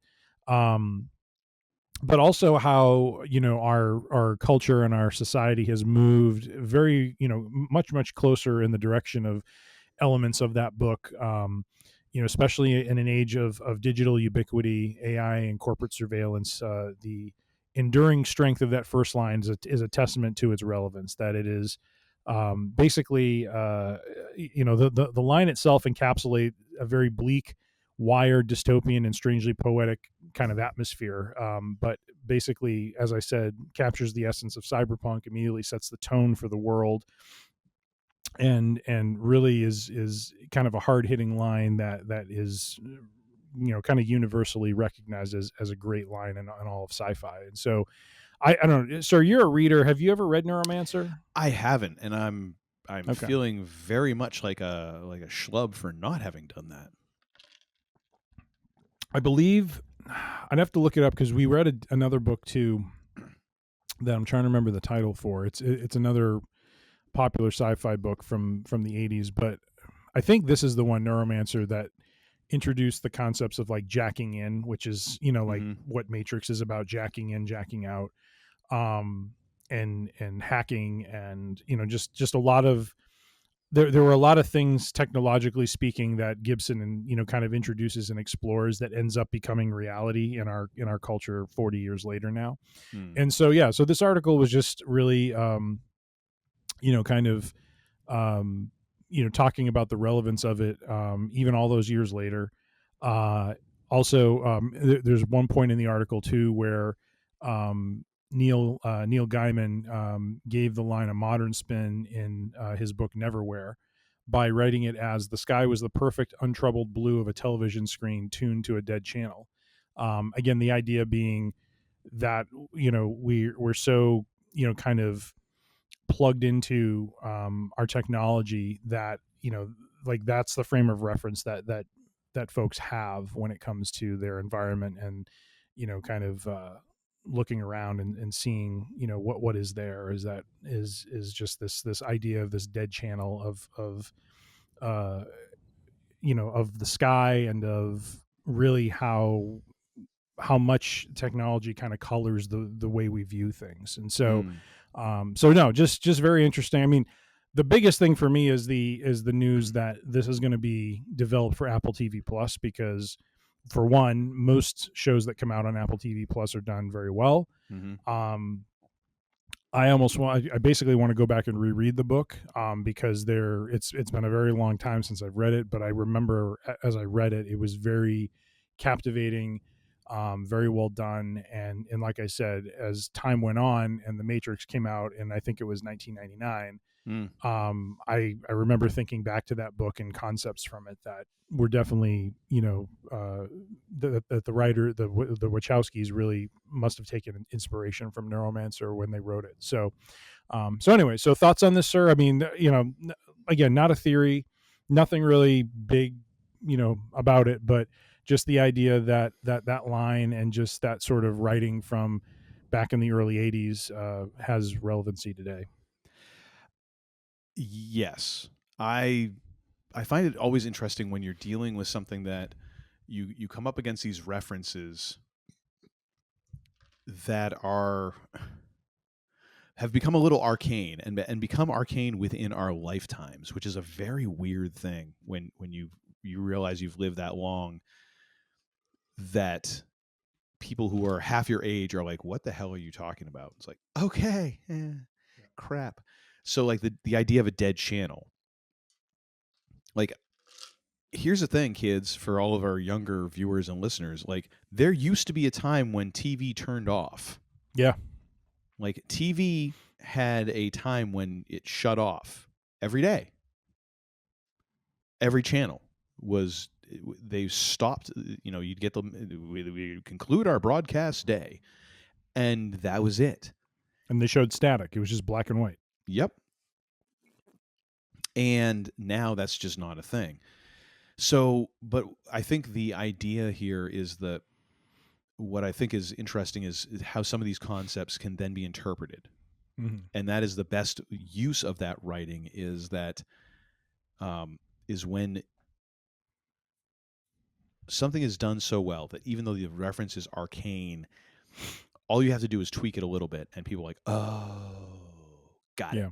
But also how our culture and our society has moved very much closer in the direction of elements of that book. Especially in an age of digital ubiquity, AI, and corporate surveillance, the enduring strength of that first line is a testament to its relevance. That it is basically, the line itself encapsulates a very bleak, wired, dystopian, and strangely poetic kind of atmosphere. But basically, as I said, captures the essence of cyberpunk, immediately sets the tone for the world. and really is kind of a hard hitting line that is, kind of universally recognized as a great line in all of sci-fi. And so I don't know, sir, you're a reader. Have you ever read Neuromancer?
I haven't, and I'm
Okay.
feeling very much like a schlub for not having done that.
I believe I'd have to look it up because we read another book too that I'm trying to remember the title for. It's another popular sci-fi book from the 80s, but I think this is the one, Neuromancer, that introduced the concepts of like jacking in, which is, like what Matrix is about, jacking in, jacking out, and hacking, and just a lot of there were a lot of things technologically speaking that Gibson and kind of introduces and explores that ends up becoming reality in our culture 40 years later now. And so so this article was just really kind of talking about the relevance of it, even all those years later. Also, there's one point in the article too where Neil Gaiman gave the line a modern spin in his book Neverwhere by writing it as the sky was the perfect untroubled blue of a television screen tuned to a dead channel. Again, the idea being that we're so kind of plugged into our technology that like that's the frame of reference that folks have when it comes to their environment, and kind of looking around and seeing what is there is just this idea of this dead channel of of the sky, and of really how much technology kind of colors the way we view things. And so so no, just very interesting. I mean, the biggest thing for me is the news that this is going to be developed for Apple TV Plus, because for one, most shows that come out on Apple TV Plus are done very well. I basically want to go back and reread the book, because it's been a very long time since I've read it, but I remember as I read it, it was very captivating, very well done, and like I said, as time went on and The Matrix came out, and I think it was 1999. I remember thinking back to that book and concepts from it that were definitely that the writer, the Wachowskis, really must have taken inspiration from Neuromancer when they wrote it. So anyway, so thoughts on this, sir? I mean, again, not a theory, nothing really big about it, but just the idea that line and just that sort of writing from back in the early 80s has relevancy today.
Yes, I find it always interesting when you're dealing with something that you come up against these references that have become a little arcane and become arcane within our lifetimes, which is a very weird thing when you realize you've lived that long, that people who are half your age are like, what the hell are you talking about? It's like, okay, crap. So like the idea of a dead channel, like, here's the thing, kids, for all of our younger viewers and listeners, like, there used to be a time when TV turned off.
Yeah.
Like, TV had a time when it shut off every day. Every channel was, they stopped, you'd get them, we conclude our broadcast day, and that was it.
And they showed static. It was just black and white.
Yep. And now that's just not a thing. So, but I think the idea here is that what I think is interesting is how some of these concepts can then be interpreted. And that is the best use of that writing, is that is when something is done so well that even though the reference is arcane, all you have to do is tweak it a little bit, and people are like, oh, got it.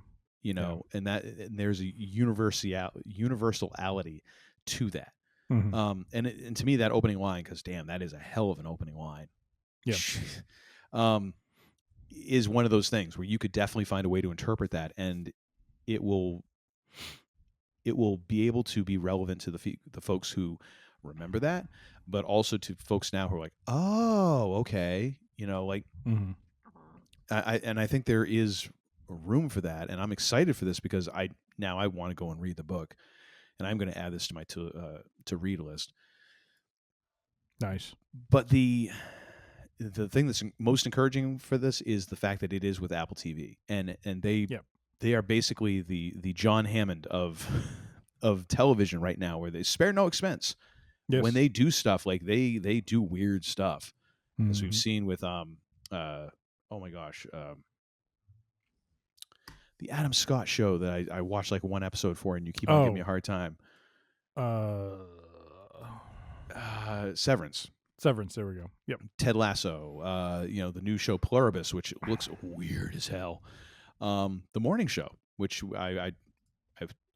And there's a universality to that. And to me, that opening line, because damn, that is a hell of an opening line. Yeah. Is one of those things where you could definitely find a way to interpret that, and it will be able to be relevant to the folks who remember that, but also to folks now who are like, oh, okay, like, I think there is room for that, and I'm excited for this because now I want to go and read the book, and I'm going to add this to my to read list.
Nice.
But the thing that's most encouraging for this is the fact that it is with Apple TV, and they are basically the John Hammond of television right now, where they spare no expense.
Yes.
When they do stuff, like they do weird stuff, as we've
Mhm.
seen with oh my gosh, the Adam Scott show that I watched like one episode for, and you keep on giving me a hard time. Severance.
Severance. There we go. Yep.
Ted Lasso. The new show Pluribus, which looks weird as hell. The morning show, which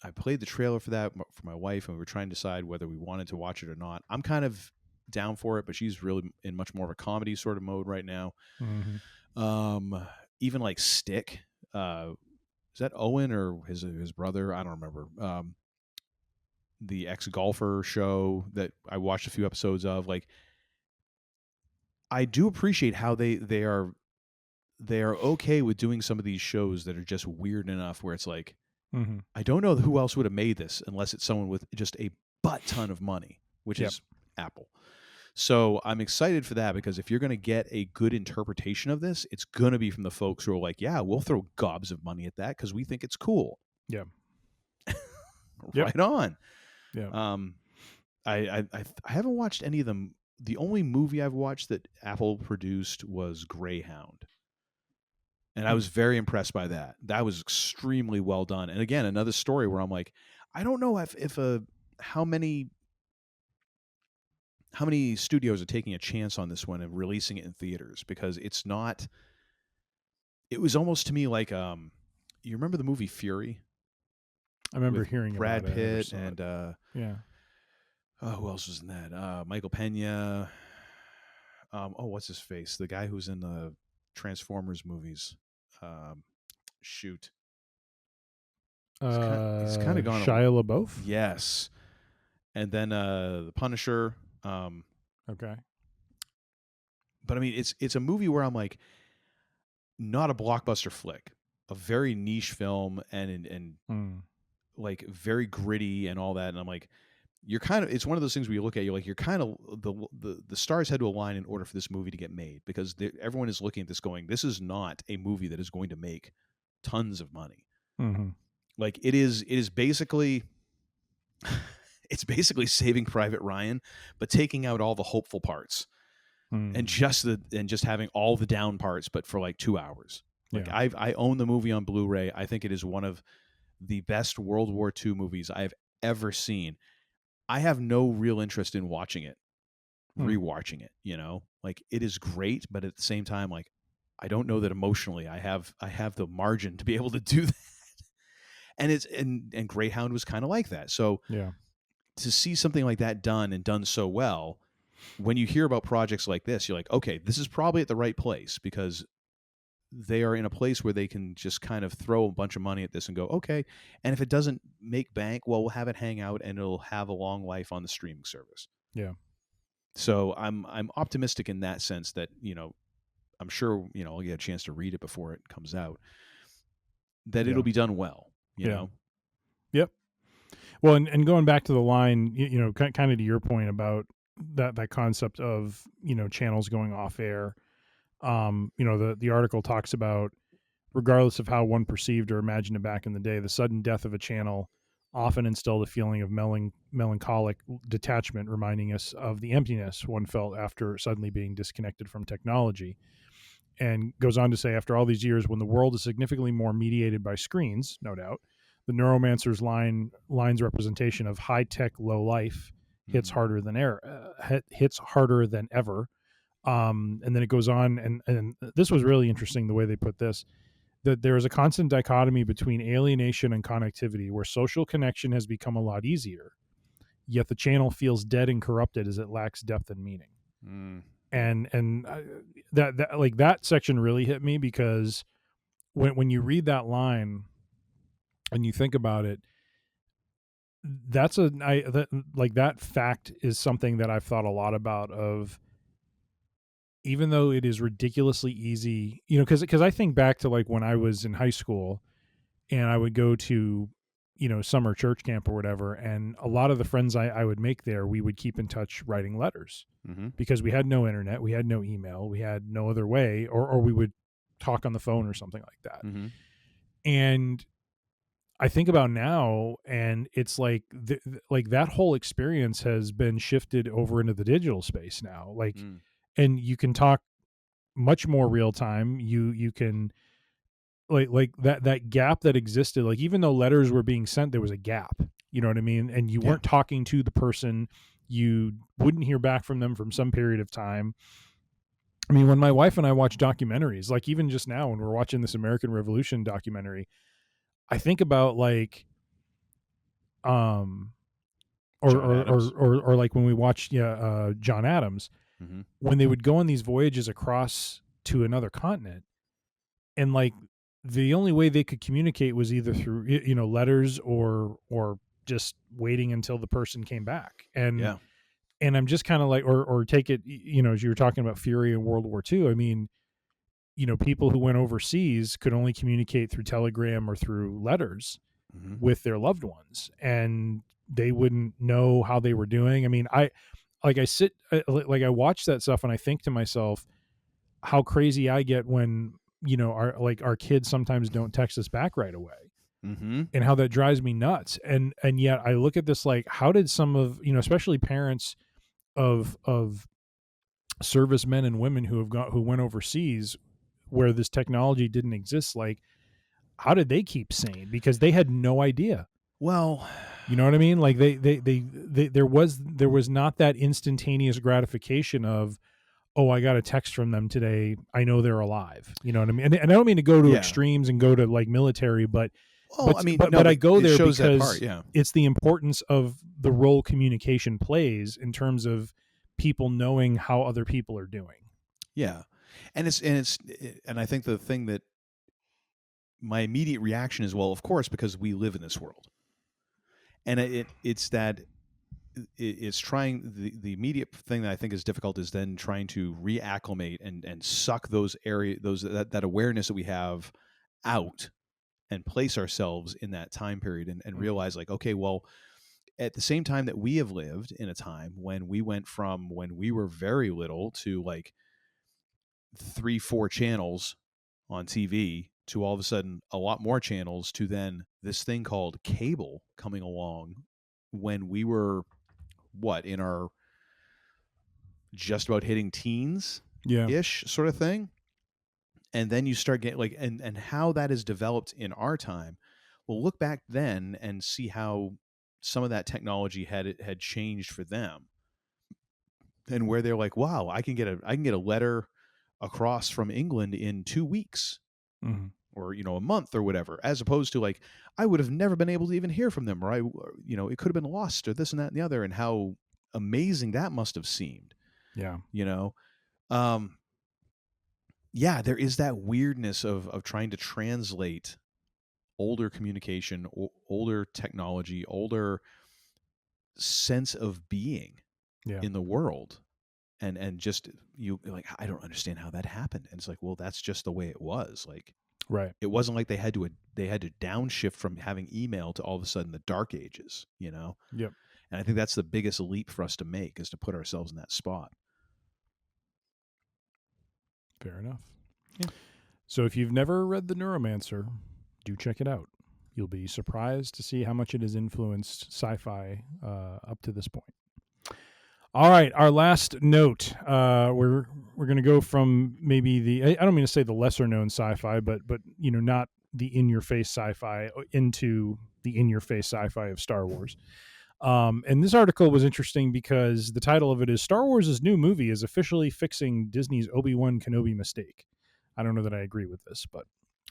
I played the trailer for that for my wife, and we were trying to decide whether we wanted to watch it or not. I'm kind of down for it, but she's really in much more of a comedy sort of mode right now.
Mm-hmm.
Even like Stick. Is that Owen or his brother? I don't remember. The ex-golfer show that I watched a few episodes of. Like, I do appreciate how they are okay with doing some of these shows that are just weird enough where it's like,
Mm-hmm.
I don't know who else would have made this unless it's someone with just a butt ton of money, which is Apple. So I'm excited for that, because if you're going to get a good interpretation of this, it's going to be from the folks who are like, yeah, we'll throw gobs of money at that because we think it's cool.
Yeah.
Right on.
Yeah.
I haven't watched any of them. The only movie I've watched that Apple produced was Greyhound. And I was very impressed by that. That was extremely well done. And again, another story where I'm like, I don't know how many studios are taking a chance on this one and releasing it in theaters, because it's not. It was almost to me like, you remember the movie Fury?
I remember
with
hearing
Brad
about it.
Pitt and
yeah.
Who else was in that? Michael Pena. What's his face? The guy who's in the Transformers movies. Shoot. He's kind of gone.
Shia LaBeouf.
Yes, and then the Punisher.
Okay.
But I mean, it's a movie where I'm like, not a blockbuster flick, a very niche film, and like very gritty and all that. And I'm like, it's one of those things where you look at, you're kind of the stars had to align in order for this movie to get made, because everyone is looking at this going, this is not a movie that is going to make tons of money.
Mm-hmm.
Like it is basically it's basically Saving Private Ryan, but taking out all the hopeful parts and just having all the down parts, but for like 2 hours. Like I own the movie on Blu-ray. I think it is one of the best World War II movies I've ever seen. I have no real interest in watching it, rewatching it, like it is great, but at the same time, like, I don't know that emotionally I have the margin to be able to do that. And Greyhound was kind of like that. So to see something like that done so well, when you hear about projects like this, you're like, okay, this is probably at the right place, because they are in a place where they can just kind of throw a bunch of money at this and go, okay. And if it doesn't make bank, well, we'll have it hang out and it'll have a long life on the streaming service.
Yeah.
So I'm optimistic in that sense that, I'm sure, I'll get a chance to read it before it comes out, that it'll be done well, you know?
Yep. Well, and going back to the line, kind of to your point about that concept of, channels going off air. The article talks about, regardless of how one perceived or imagined it back in the day, the sudden death of a channel often instilled a feeling of melancholic detachment, reminding us of the emptiness one felt after suddenly being disconnected from technology. And goes on to say, after all these years, when the world is significantly more mediated by screens, no doubt, the Neuromancer's line's representation of high-tech low life hits harder than ever. And then it goes on, and this was really interesting the way they put this, that there is a constant dichotomy between alienation and connectivity, where social connection has become a lot easier, yet the channel feels dead and corrupted as it lacks depth and meaning. And that section really hit me, because when you read that line and you think about it, that fact is something that I've thought a lot about. Of, even though it is ridiculously easy, because I think back to like when I was in high school and I would go to, summer church camp or whatever. And a lot of the friends I would make there, we would keep in touch writing letters because we had no internet, we had no email, we had no other way, or we would talk on the phone or something like that. And I think about now, and it's like like that whole experience has been shifted over into the digital space now. Like, and you can talk much more real time. You can like that gap that existed. Like, even though letters were being sent, there was a gap. You know what I mean? And you weren't talking to the person. You wouldn't hear back from them from some period of time. I mean, when my wife and I watch documentaries, like even just now when we're watching this American Revolution documentary, I think about like, or like when we watched John Adams, when they would go on these voyages across to another continent, and like the only way they could communicate was either through letters or just waiting until the person came back. And I'm just kind of like, or take it, as you were talking about Fury in World War II. I mean, people who went overseas could only communicate through telegram or through letters with their loved ones, and they wouldn't know how they were doing. I mean, I watch that stuff and I think to myself how crazy I get when, our kids sometimes don't text us back right away. And how that drives me nuts. And yet I look at this, like, how did some of, especially parents of servicemen and women who went overseas where this technology didn't exist, like, how did they keep sane? Because they had no idea.
Well,
you know what I mean? Like they there was not that instantaneous gratification of, oh, I got a text from them today, I know they're alive. You know what I mean? And I don't mean to go to extremes and go to like military, but I go there because it's the importance of the role communication plays in terms of people knowing how other people are doing.
Yeah. And I think the thing that my immediate reaction is, well, of course, because we live in this world. And it's trying, the immediate thing that I think is difficult is then trying to reacclimate and suck that awareness that we have out and place ourselves in that time period and realize, like, okay, well, at the same time that we have lived in a time when we went from when we were very little to like 3-4 channels on TV to all of a sudden a lot more channels to then this thing called cable coming along when we were in our just about hitting teens ish sort of thing. And then you start getting like, and how that is developed in our time. Well, look back then and see how some of that technology had changed for them, and where they're like, wow, I can get a letter across from England in 2 weeks or, a month or whatever, as opposed to like, I would have never been able to even hear from them, or it could have been lost or this and that and the other, and how amazing that must have seemed.
Yeah.
There is that weirdness of trying to translate older communication, older technology, older sense of being in the world. And just like, I don't understand how that happened. And it's like, well, that's just the way it was. Like,
right.
It wasn't like they had to downshift from having email to all of a sudden the dark ages, Yep. And I think that's the biggest leap for us to make, is to put ourselves in that spot.
Fair enough.
Yeah.
So if you've never read The Neuromancer, do check it out. You'll be surprised to see how much it has influenced sci-fi up to this point. All right, our last note. We're going to go from maybe I don't mean to say the lesser known sci-fi, but not the in-your-face sci-fi into the in-your-face sci-fi of Star Wars. And this article was interesting because the title of it is Star Wars' new movie is officially fixing Disney's Obi-Wan Kenobi mistake. I don't know that I agree with this, but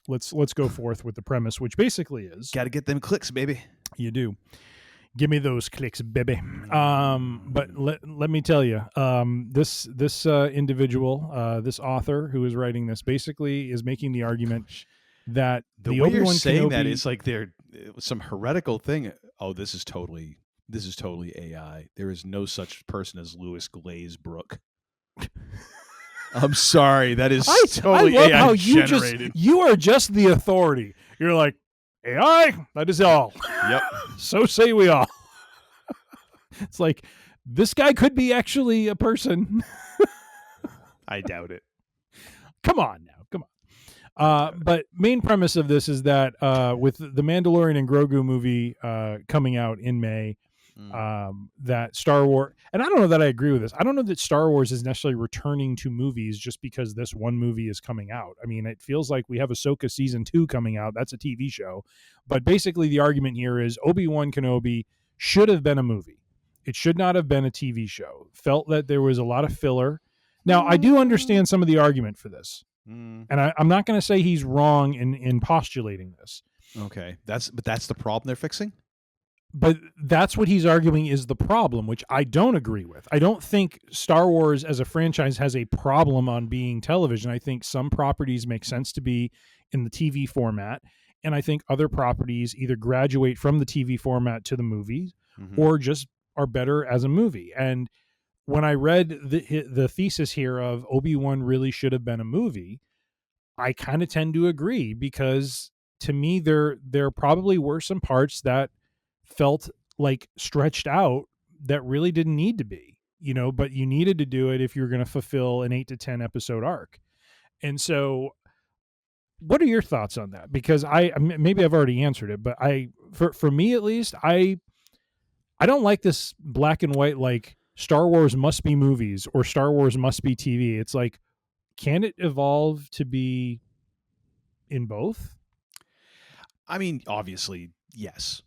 let's go forth with the premise, which basically is,
got to get them clicks, baby.
You do. Give me those clicks, baby. But let me tell you, this individual, this author who is writing this, basically is making the argument that
the way
Obi-Wan
you're saying
Kenobi,
that is like they're some heretical thing. Oh, this is totally AI. There is no such person as Louis Glazebrook. I'm sorry, that is totally
I love
AI
how
generated.
you are just the authority. You're like, AI, that is all.
Yep.
So say we all. It's like, this guy could be actually a person.
I doubt it.
Come on now. Come on. But main premise of this is that with the Mandalorian and Grogu movie coming out in May, that Star Wars, and I don't know that I agree with this. I don't know that Star Wars is necessarily returning to movies just because this one movie is coming out. I mean, it feels like we have Ahsoka season 2 coming out. That's a TV show. But basically the argument here is Obi-Wan Kenobi should have been a movie. It should not have been a TV show. Felt that there was a lot of filler. Now, I do understand some of the argument for this. And I'm not going to say he's wrong in postulating this.
Okay. That's the problem they're fixing?
But that's what he's arguing is the problem, which I don't agree with. I don't think Star Wars as a franchise has a problem on being television. I think some properties make sense to be in the TV format, and I think other properties either graduate from the TV format to the movies or just are better as a movie. And when I read the thesis here of Obi-Wan really should have been a movie, I kind of tend to agree, because to me there probably were some parts that felt like stretched out that really didn't need to be, but you needed to do it if you're going to fulfill an 8 to 10 episode arc. And so what are your thoughts on that? Because maybe I've already answered it, but for me at least, I don't like this black and white, like Star Wars must be movies or Star Wars must be TV. It's like, can it evolve to be in both?
I mean, obviously, yes.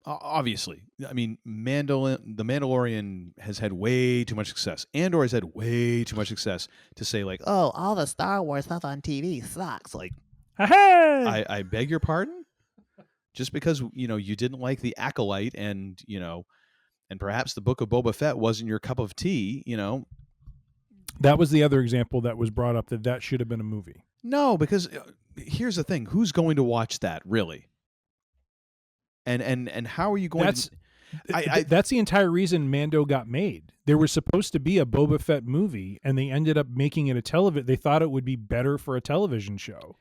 Obviously. I mean, The Mandalorian has had way too much success. Andor has had way too much success to say, like, oh, all the Star Wars stuff on TV sucks. Like,
Hey!
I beg your pardon? Just because, you didn't like The Acolyte and, and perhaps the Book of Boba Fett wasn't your cup of tea,
That was the other example that was brought up, that should have been a movie.
No, because here's the thing. Who's going to watch that, really? And how are you going to...
That's the entire reason Mando got made. There was supposed to be a Boba Fett movie, and they ended up making it a television. They thought it would be better for a television show.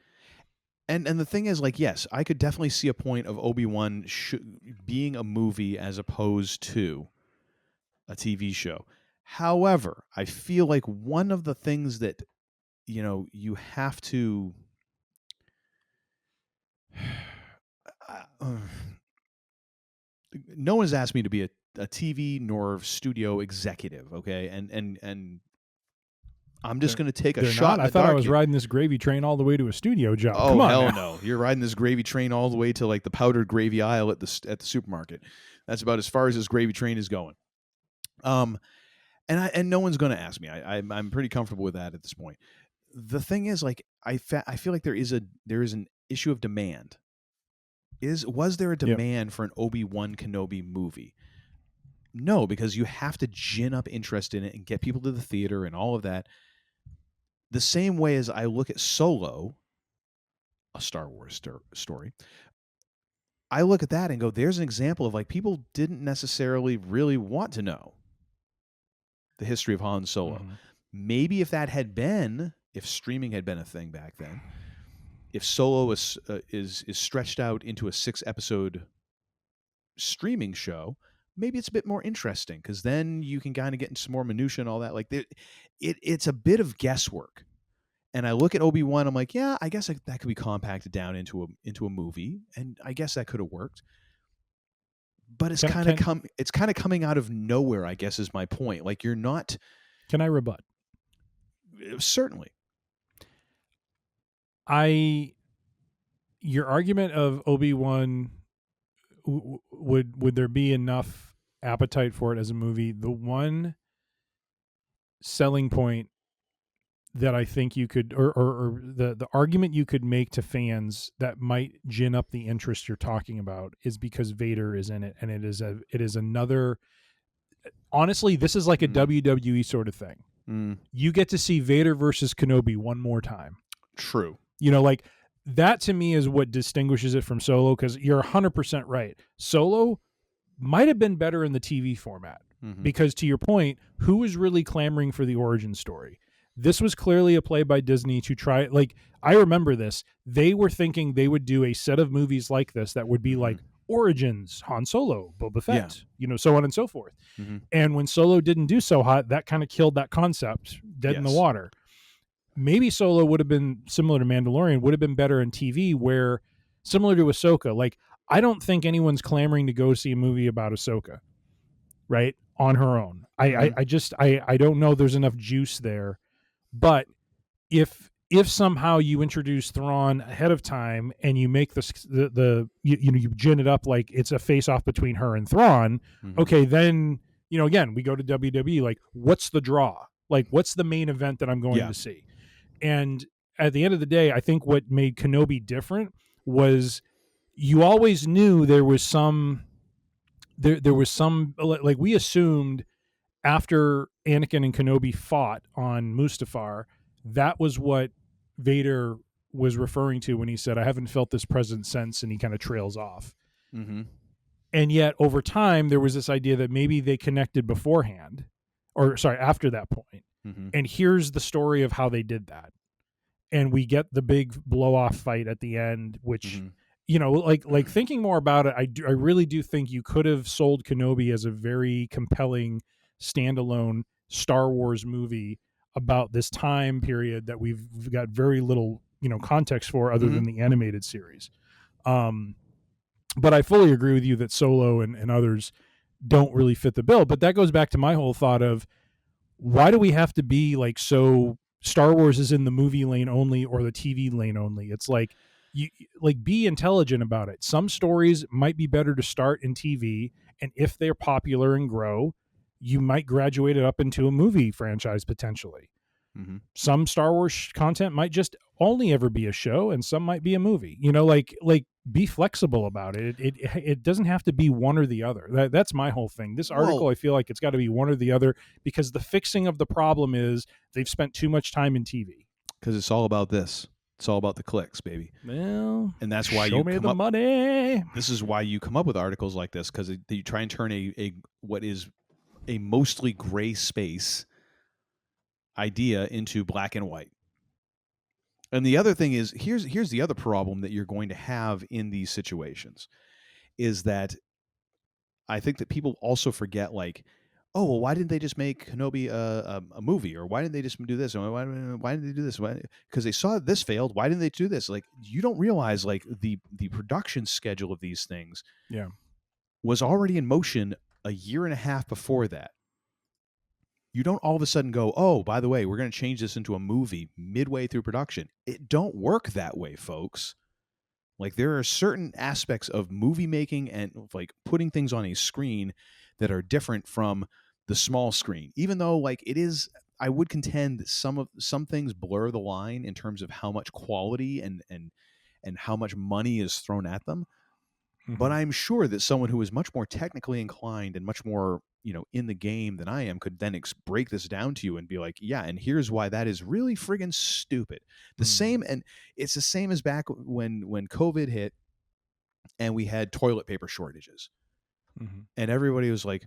And the thing is, like, yes, I could definitely see a point of Obi-Wan being a movie as opposed to a TV show. However, I feel like one of the things that, you have to... no one's asked me to be a TV nor studio executive, okay? And I'm just going to take a shot.
I thought I was riding this gravy train all the way to a studio job.
Oh,
come on
hell
now.
no! You're riding this gravy train all the way to like the powdered gravy aisle at the supermarket. That's about as far as this gravy train is going. And no one's going to ask me. I'm pretty comfortable with that at this point. The thing is, like, I feel like there is an issue of demand. Was there a demand for an Obi-Wan Kenobi movie? No, because you have to gin up interest in it and get people to the theater and all of that. The same way as I look at Solo, a Star Wars story, I look at that and go, there's an example of, like, people didn't necessarily really want to know the history of Han Solo. Mm-hmm. Maybe if streaming had been a thing back then, if Solo is stretched out into a 6-episode streaming show, maybe it's a bit more interesting, because then you can kind of get into some more minutia and all that. Like, it's a bit of guesswork. And I look at Obi-Wan, I'm like, yeah, I guess that could be compacted down into a movie, and I guess that could have worked. But it's kind of coming out of nowhere, I guess, is my point. Like, you're not.
Can I rebut?
Certainly.
Your argument of Obi-Wan, would there be enough appetite for it as a movie? The one selling point that I think you could, or the argument you could make to fans that might gin up the interest you're talking about, is because Vader is in it, and it is another. Honestly, this is like a WWE sort of thing. You get to see Vader versus Kenobi one more time.
True.
Like, that to me is what distinguishes it from Solo, because you're 100% right. Solo might have been better in the TV format, because, to your point, who was really clamoring for the origin story? This was clearly a play by Disney to try, like, I remember this. They were thinking they would do a set of movies like this that would be like Origins, Han Solo, Boba Fett, so on and so forth. And when Solo didn't do so hot, that kind of killed that concept dead in the water. Maybe Solo would have been similar to Mandalorian, would have been better in TV, where similar to Ahsoka, like, I don't think anyone's clamoring to go see a movie about Ahsoka, right, on her own. I don't know there's enough juice there. But if somehow you introduce Thrawn ahead of time and you make you gin it up like it's a face off between her and Thrawn, okay, then again we go to WWE, like, what's the draw? Like, what's the main event that I'm going to see? And at the end of the day, I think what made Kenobi different was you always knew there was some like, we assumed after Anakin and Kenobi fought on Mustafar, that was what Vader was referring to when he said, I haven't felt this presence since, and he kind of trails off. And yet over time, there was this idea that maybe they connected beforehand, or sorry, after that point. And here's the story of how they did that. And we get the big blow off fight at the end, which, like thinking more about it, I really do think you could have sold Kenobi as a very compelling standalone Star Wars movie about this time period that we've got very little, context for other than the animated series. But I fully agree with you that Solo and others don't really fit the bill. But that goes back to my whole thought of, why do we have to be like, so Star Wars is in the movie lane only or the TV lane only? It's like, be intelligent about it. Some stories might be better to start in TV, and if they're popular and grow, you might graduate it up into a movie franchise potentially. Some Star Wars content might just only ever be a show, and some might be a movie. Like be flexible about it. It doesn't have to be one or the other. That's my whole thing. This article, I feel like it's got to be one or the other, because the fixing of the problem is they've spent too much time in TV.
Because it's all about this. It's all about the clicks, baby.
Well,
and that's why
show me the money.
This is why you come up with articles like this, because you try and turn a what is a mostly gray space idea into black and white. And the other thing is, here's the other problem that you're going to have in these situations, is that I think that people also forget, like, oh, well, why didn't they just make Kenobi a movie? Or why didn't they just do this? Or why did they do this? Because they saw this failed. Why didn't they do this? Like, you don't realize, like, the production schedule of these things was already in motion a year and a half before that. You don't all of a sudden go, oh, by the way, we're going to change this into a movie midway through production. It don't work that way, folks. Like, there are certain aspects of movie making and like putting things on a screen that are different from the small screen. Even though, like, it is, I would contend that some things blur the line in terms of how much quality and how much money is thrown at them. But I'm sure that someone who is much more technically inclined and much more, in the game than I am could then break this down to you and be like, yeah, and here's why that is really friggin' stupid. The same, and it's the same as back when COVID hit and we had toilet paper shortages. And everybody was like,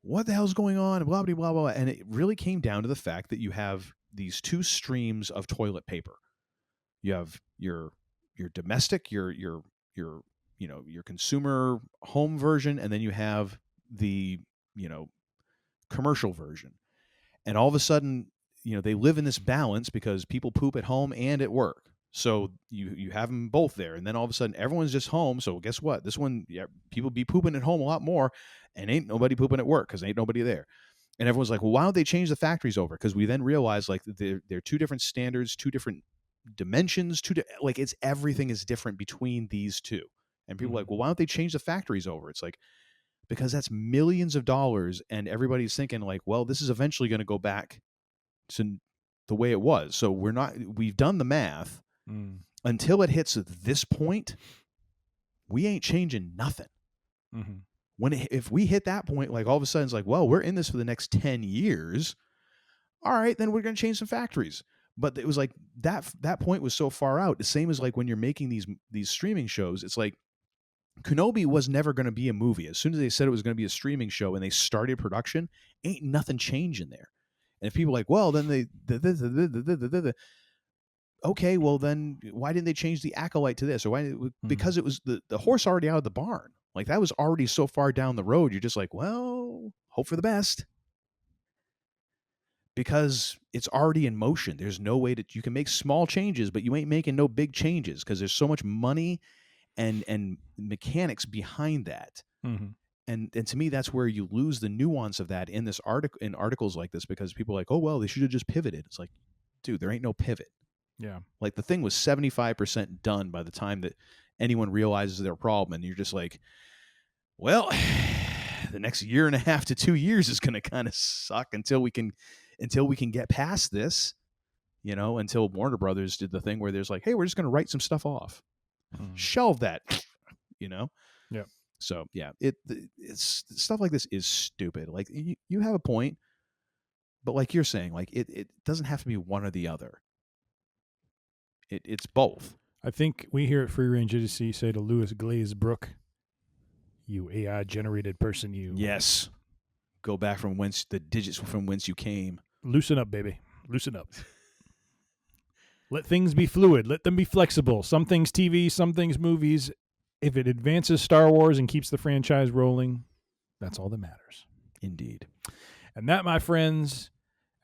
what the hell's going on? Blah, blah, blah, blah. And it really came down to the fact that you have these two streams of toilet paper. You have your domestic, your consumer home version, and then you have the, commercial version. And all of a sudden, they live in this balance because people poop at home and at work. So you have them both there. And then all of a sudden, everyone's just home. So guess what? This one, people be pooping at home a lot more, and ain't nobody pooping at work because ain't nobody there. And everyone's like, well, why don't they change the factories over? Because we then realized, like, they're two different standards, two different dimensions, it's everything is different between these two. And people are like, well, why don't they change the factories over? It's like, because that's millions of dollars, and everybody's thinking, like, well, this is eventually going to go back to the way it was. So we've done the math. Until it hits this point, we ain't changing nothing. If we hit that point, like, all of a sudden it's like, well, we're in this for the next 10 years. All right, then we're going to change some factories. But it was like that point was so far out. The same as like when you're making these streaming shows, it's like Kenobi was never going to be a movie. As soon as they said it was going to be a streaming show and they started production, ain't nothing changing there. And if people are like, well, then okay, well then why didn't they change the acolyte to this? Or why? Because it was the horse already out of the barn. Like that was already so far down the road. You're just like, well, hope for the best. Because it's already in motion. There's no way that you can make small changes, but you ain't making no big changes because there's so much money and mechanics behind that.
Mm-hmm.
And to me, that's where you lose the nuance of that in this article, in articles like this, because people are like, oh, well, they should have just pivoted. It's like, dude, there ain't no pivot.
Yeah.
Like the thing was 75% done by the time that anyone realizes their problem. And you're just like, well, the next year and a half to 2 years is going to kind of suck until we can get past this, until Warner Brothers did the thing where there's like, hey, we're just going to write some stuff off. Shelve that,
Yeah.
So yeah, it's stuff like this is stupid. Like you have a point, but like you're saying, like it doesn't have to be one or the other. It's both.
I think we here at Free Range Idiocy say to Louis Glazebrook, you AI generated person, you.
Yes. Go back from the digits from whence you came.
Loosen up, baby. Loosen up. Let things be fluid. Let them be flexible. Some things TV, some things movies. If it advances Star Wars and keeps the franchise rolling, that's all that matters.
Indeed.
And that, my friends,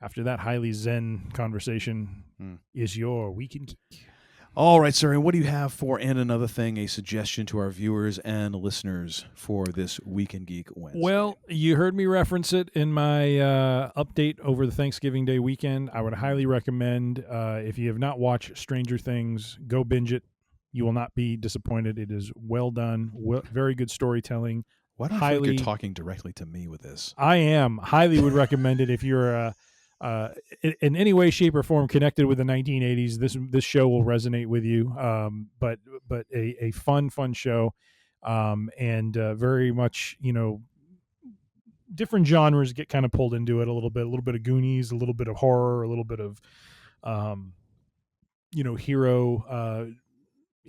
after that highly zen conversation, is your Week in Geek.
All right, sir. And what do you have for, and another thing, a suggestion to our viewers and listeners for this Week in Geek Wednesday?
Well, you heard me reference it in my update over the Thanksgiving Day weekend. I would highly recommend, if you have not watched Stranger Things, go binge it. You will not be disappointed. It is well done, very good storytelling.
Why don't I feel like you're talking directly to me with this?
I am. Highly would recommend it if you're in any way, shape, or form connected with the 1980s. This show will resonate with you. But a fun show, and very much different genres get kind of pulled into it a little bit of Goonies, a little bit of horror, a little bit of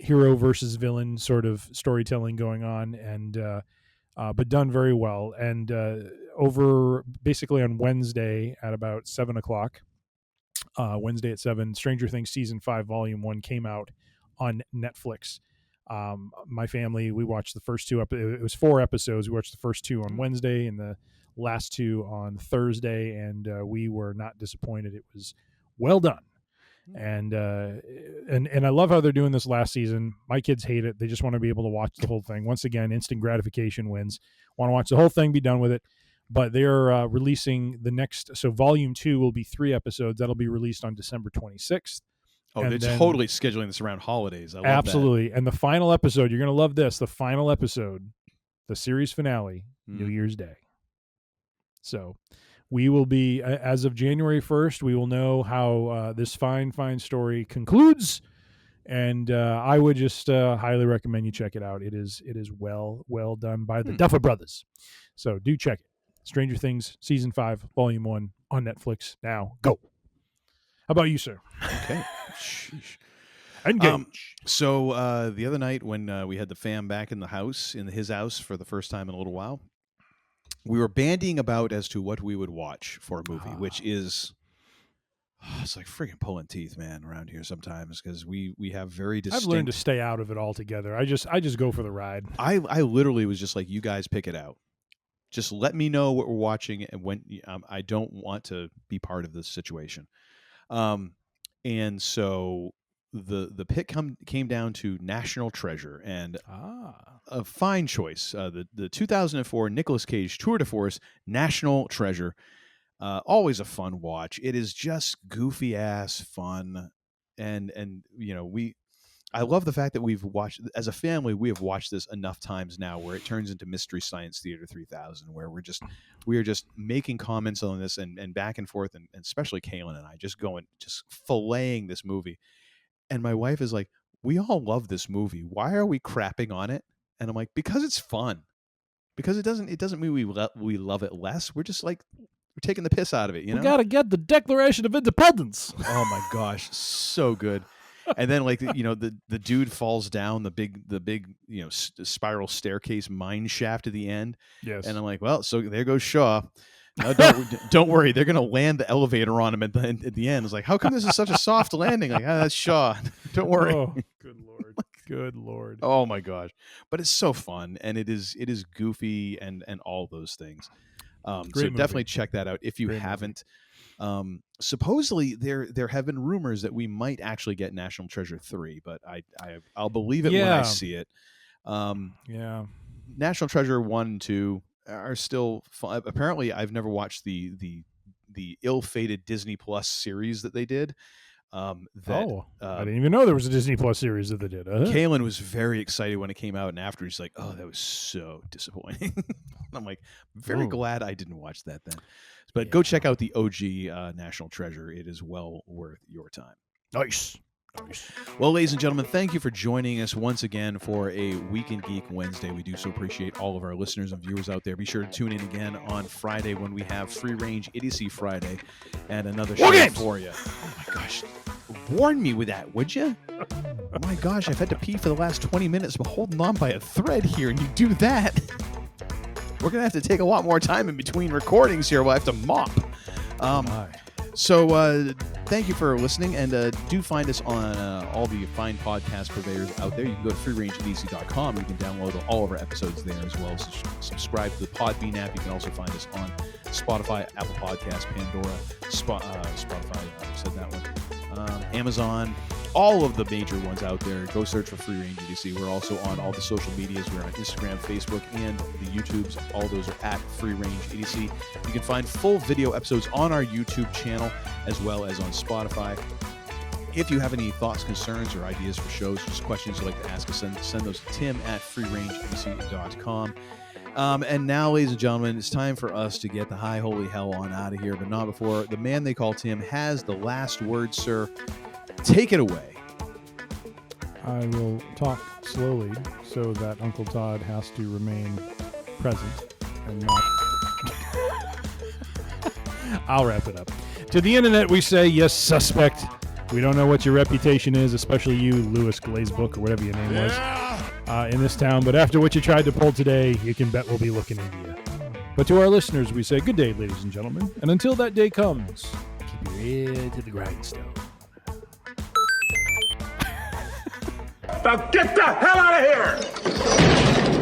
hero versus villain sort of storytelling going on, and but done very well. And over basically on Wednesday at about 7:00, Wednesday at 7, Stranger Things season 5 volume 1 came out on Netflix. My family, we watched the first 2 it was 4 episodes. We watched the first 2 on Wednesday and the last 2 on Thursday, and we were not disappointed. It was well done. And I love how they're doing this last season. My kids hate it. They just want to be able to watch the whole thing. Once again, instant gratification wins. Want to watch the whole thing, be done with it. But they're releasing the next. So volume 2 will be 3 episodes. That'll be released on December 26th.
Oh, they're totally scheduling this around holidays. I love
absolutely. That. And the final episode, you're going to love this. The final episode, the series finale, New Year's Day. So we will be, as of January 1st, we will know how this fine story concludes. And I would just highly recommend you check it out. It is well done by the Duffer Brothers. So do check it. Stranger Things Season 5, Volume 1 on Netflix now. Go. How about you, sir?
Okay. Sheesh.
Engage.
So the other night when we had the fam back in the house, in his house for the first time in a little while, we were bandying about as to what we would watch for a movie, which is, it's like friggin' pulling teeth, man, around here sometimes, because we have very distinct...
I've learned to stay out of it altogether. I just go for the ride.
I literally was just like, you guys pick it out. Just let me know what we're watching, and when I don't want to be part of this situation. And so the pick came down to National Treasure, and a fine choice. The 2004 Nicolas Cage tour de force, National Treasure. Always a fun watch. It is just goofy ass fun, and I love the fact that we've watched, as a family, we have watched this enough times now where it turns into Mystery Science Theater 3000, where we are just making comments on this and back and forth, and especially Kaylin and I just filleting this movie. And my wife is like, we all love this movie. Why are we crapping on it? And I'm like, because it's fun. Because it doesn't mean we love it less. We're just like, we're taking the piss out of it. You know,
we gotta get the Declaration of Independence.
Oh my gosh, so good. And then the dude falls down the big spiral staircase mine shaft at the end.
Yes.
And I'm like, well, so there goes Shaw. No, don't worry. They're going to land the elevator on him at the end. It's like, how come this is such a soft landing? Like, that's Shaw. Don't worry.
Oh, good Lord. Good Lord.
Oh my gosh. But it's so fun, and it is goofy and all those things. So
movie.
definitely check that out if you haven't. Supposedly there have been rumors that we might actually get National Treasure 3, but I'll believe it when I see it. National Treasure 1 and 2 are still fun. Apparently I've never watched the ill-fated Disney Plus series that they did. I didn't even know there was a Disney Plus series that they did. Kaylin was very excited when it came out, and after he's like, "Oh, that was so disappointing." I'm like, very glad I didn't watch that then. But go check out the OG National Treasure. It is well worth your time.
Nice.
Well, ladies and gentlemen, thank you for joining us once again for a Week in Geek Wednesday. We do so appreciate all of our listeners and viewers out there. Be sure to tune in again on Friday when we have Free Range Idiocy Friday and another show for you. Oh my gosh. Warn me with that, would you? Oh my gosh, I've had to pee for the last 20 minutes. I'm holding on by a thread here, and you do that. We're going to have to take a lot more time in between recordings here. We'll have to mop. So thank you for listening, and do find us on all the fine podcast purveyors out there. You can go to freerangeedc.com. You can download all of our episodes there, as well as subscribe to the Podbean app. You can also find us on Spotify, Apple Podcasts, Pandora, Spotify, I said that one, Amazon, all of the major ones out there. Go search for Free Range EDC. We're also on all the social medias. We're on Instagram, Facebook, and the YouTubes. All those are at Free Range EDC. You can find full video episodes on our YouTube channel as well as on Spotify. If you have any thoughts, concerns, or ideas for shows, just questions you'd like to ask us, send those to Tim at freerangeedc.com. And now, ladies and gentlemen, it's time for us to get the high holy hell on out of here, but not before the man they call Tim has the last word, sir. Take it away.
I will talk slowly so that Uncle Todd has to remain present and not... I'll wrap it up. To the internet, we say, yes, suspect. We don't know what your reputation is, especially you, Louis Glazebook, or whatever your name was, in this town. But after what you tried to pull today, you can bet we'll be looking into you. But to our listeners, we say good day, ladies and gentlemen. And until that day comes, keep your ear to the grindstone.
Now get the hell out of here!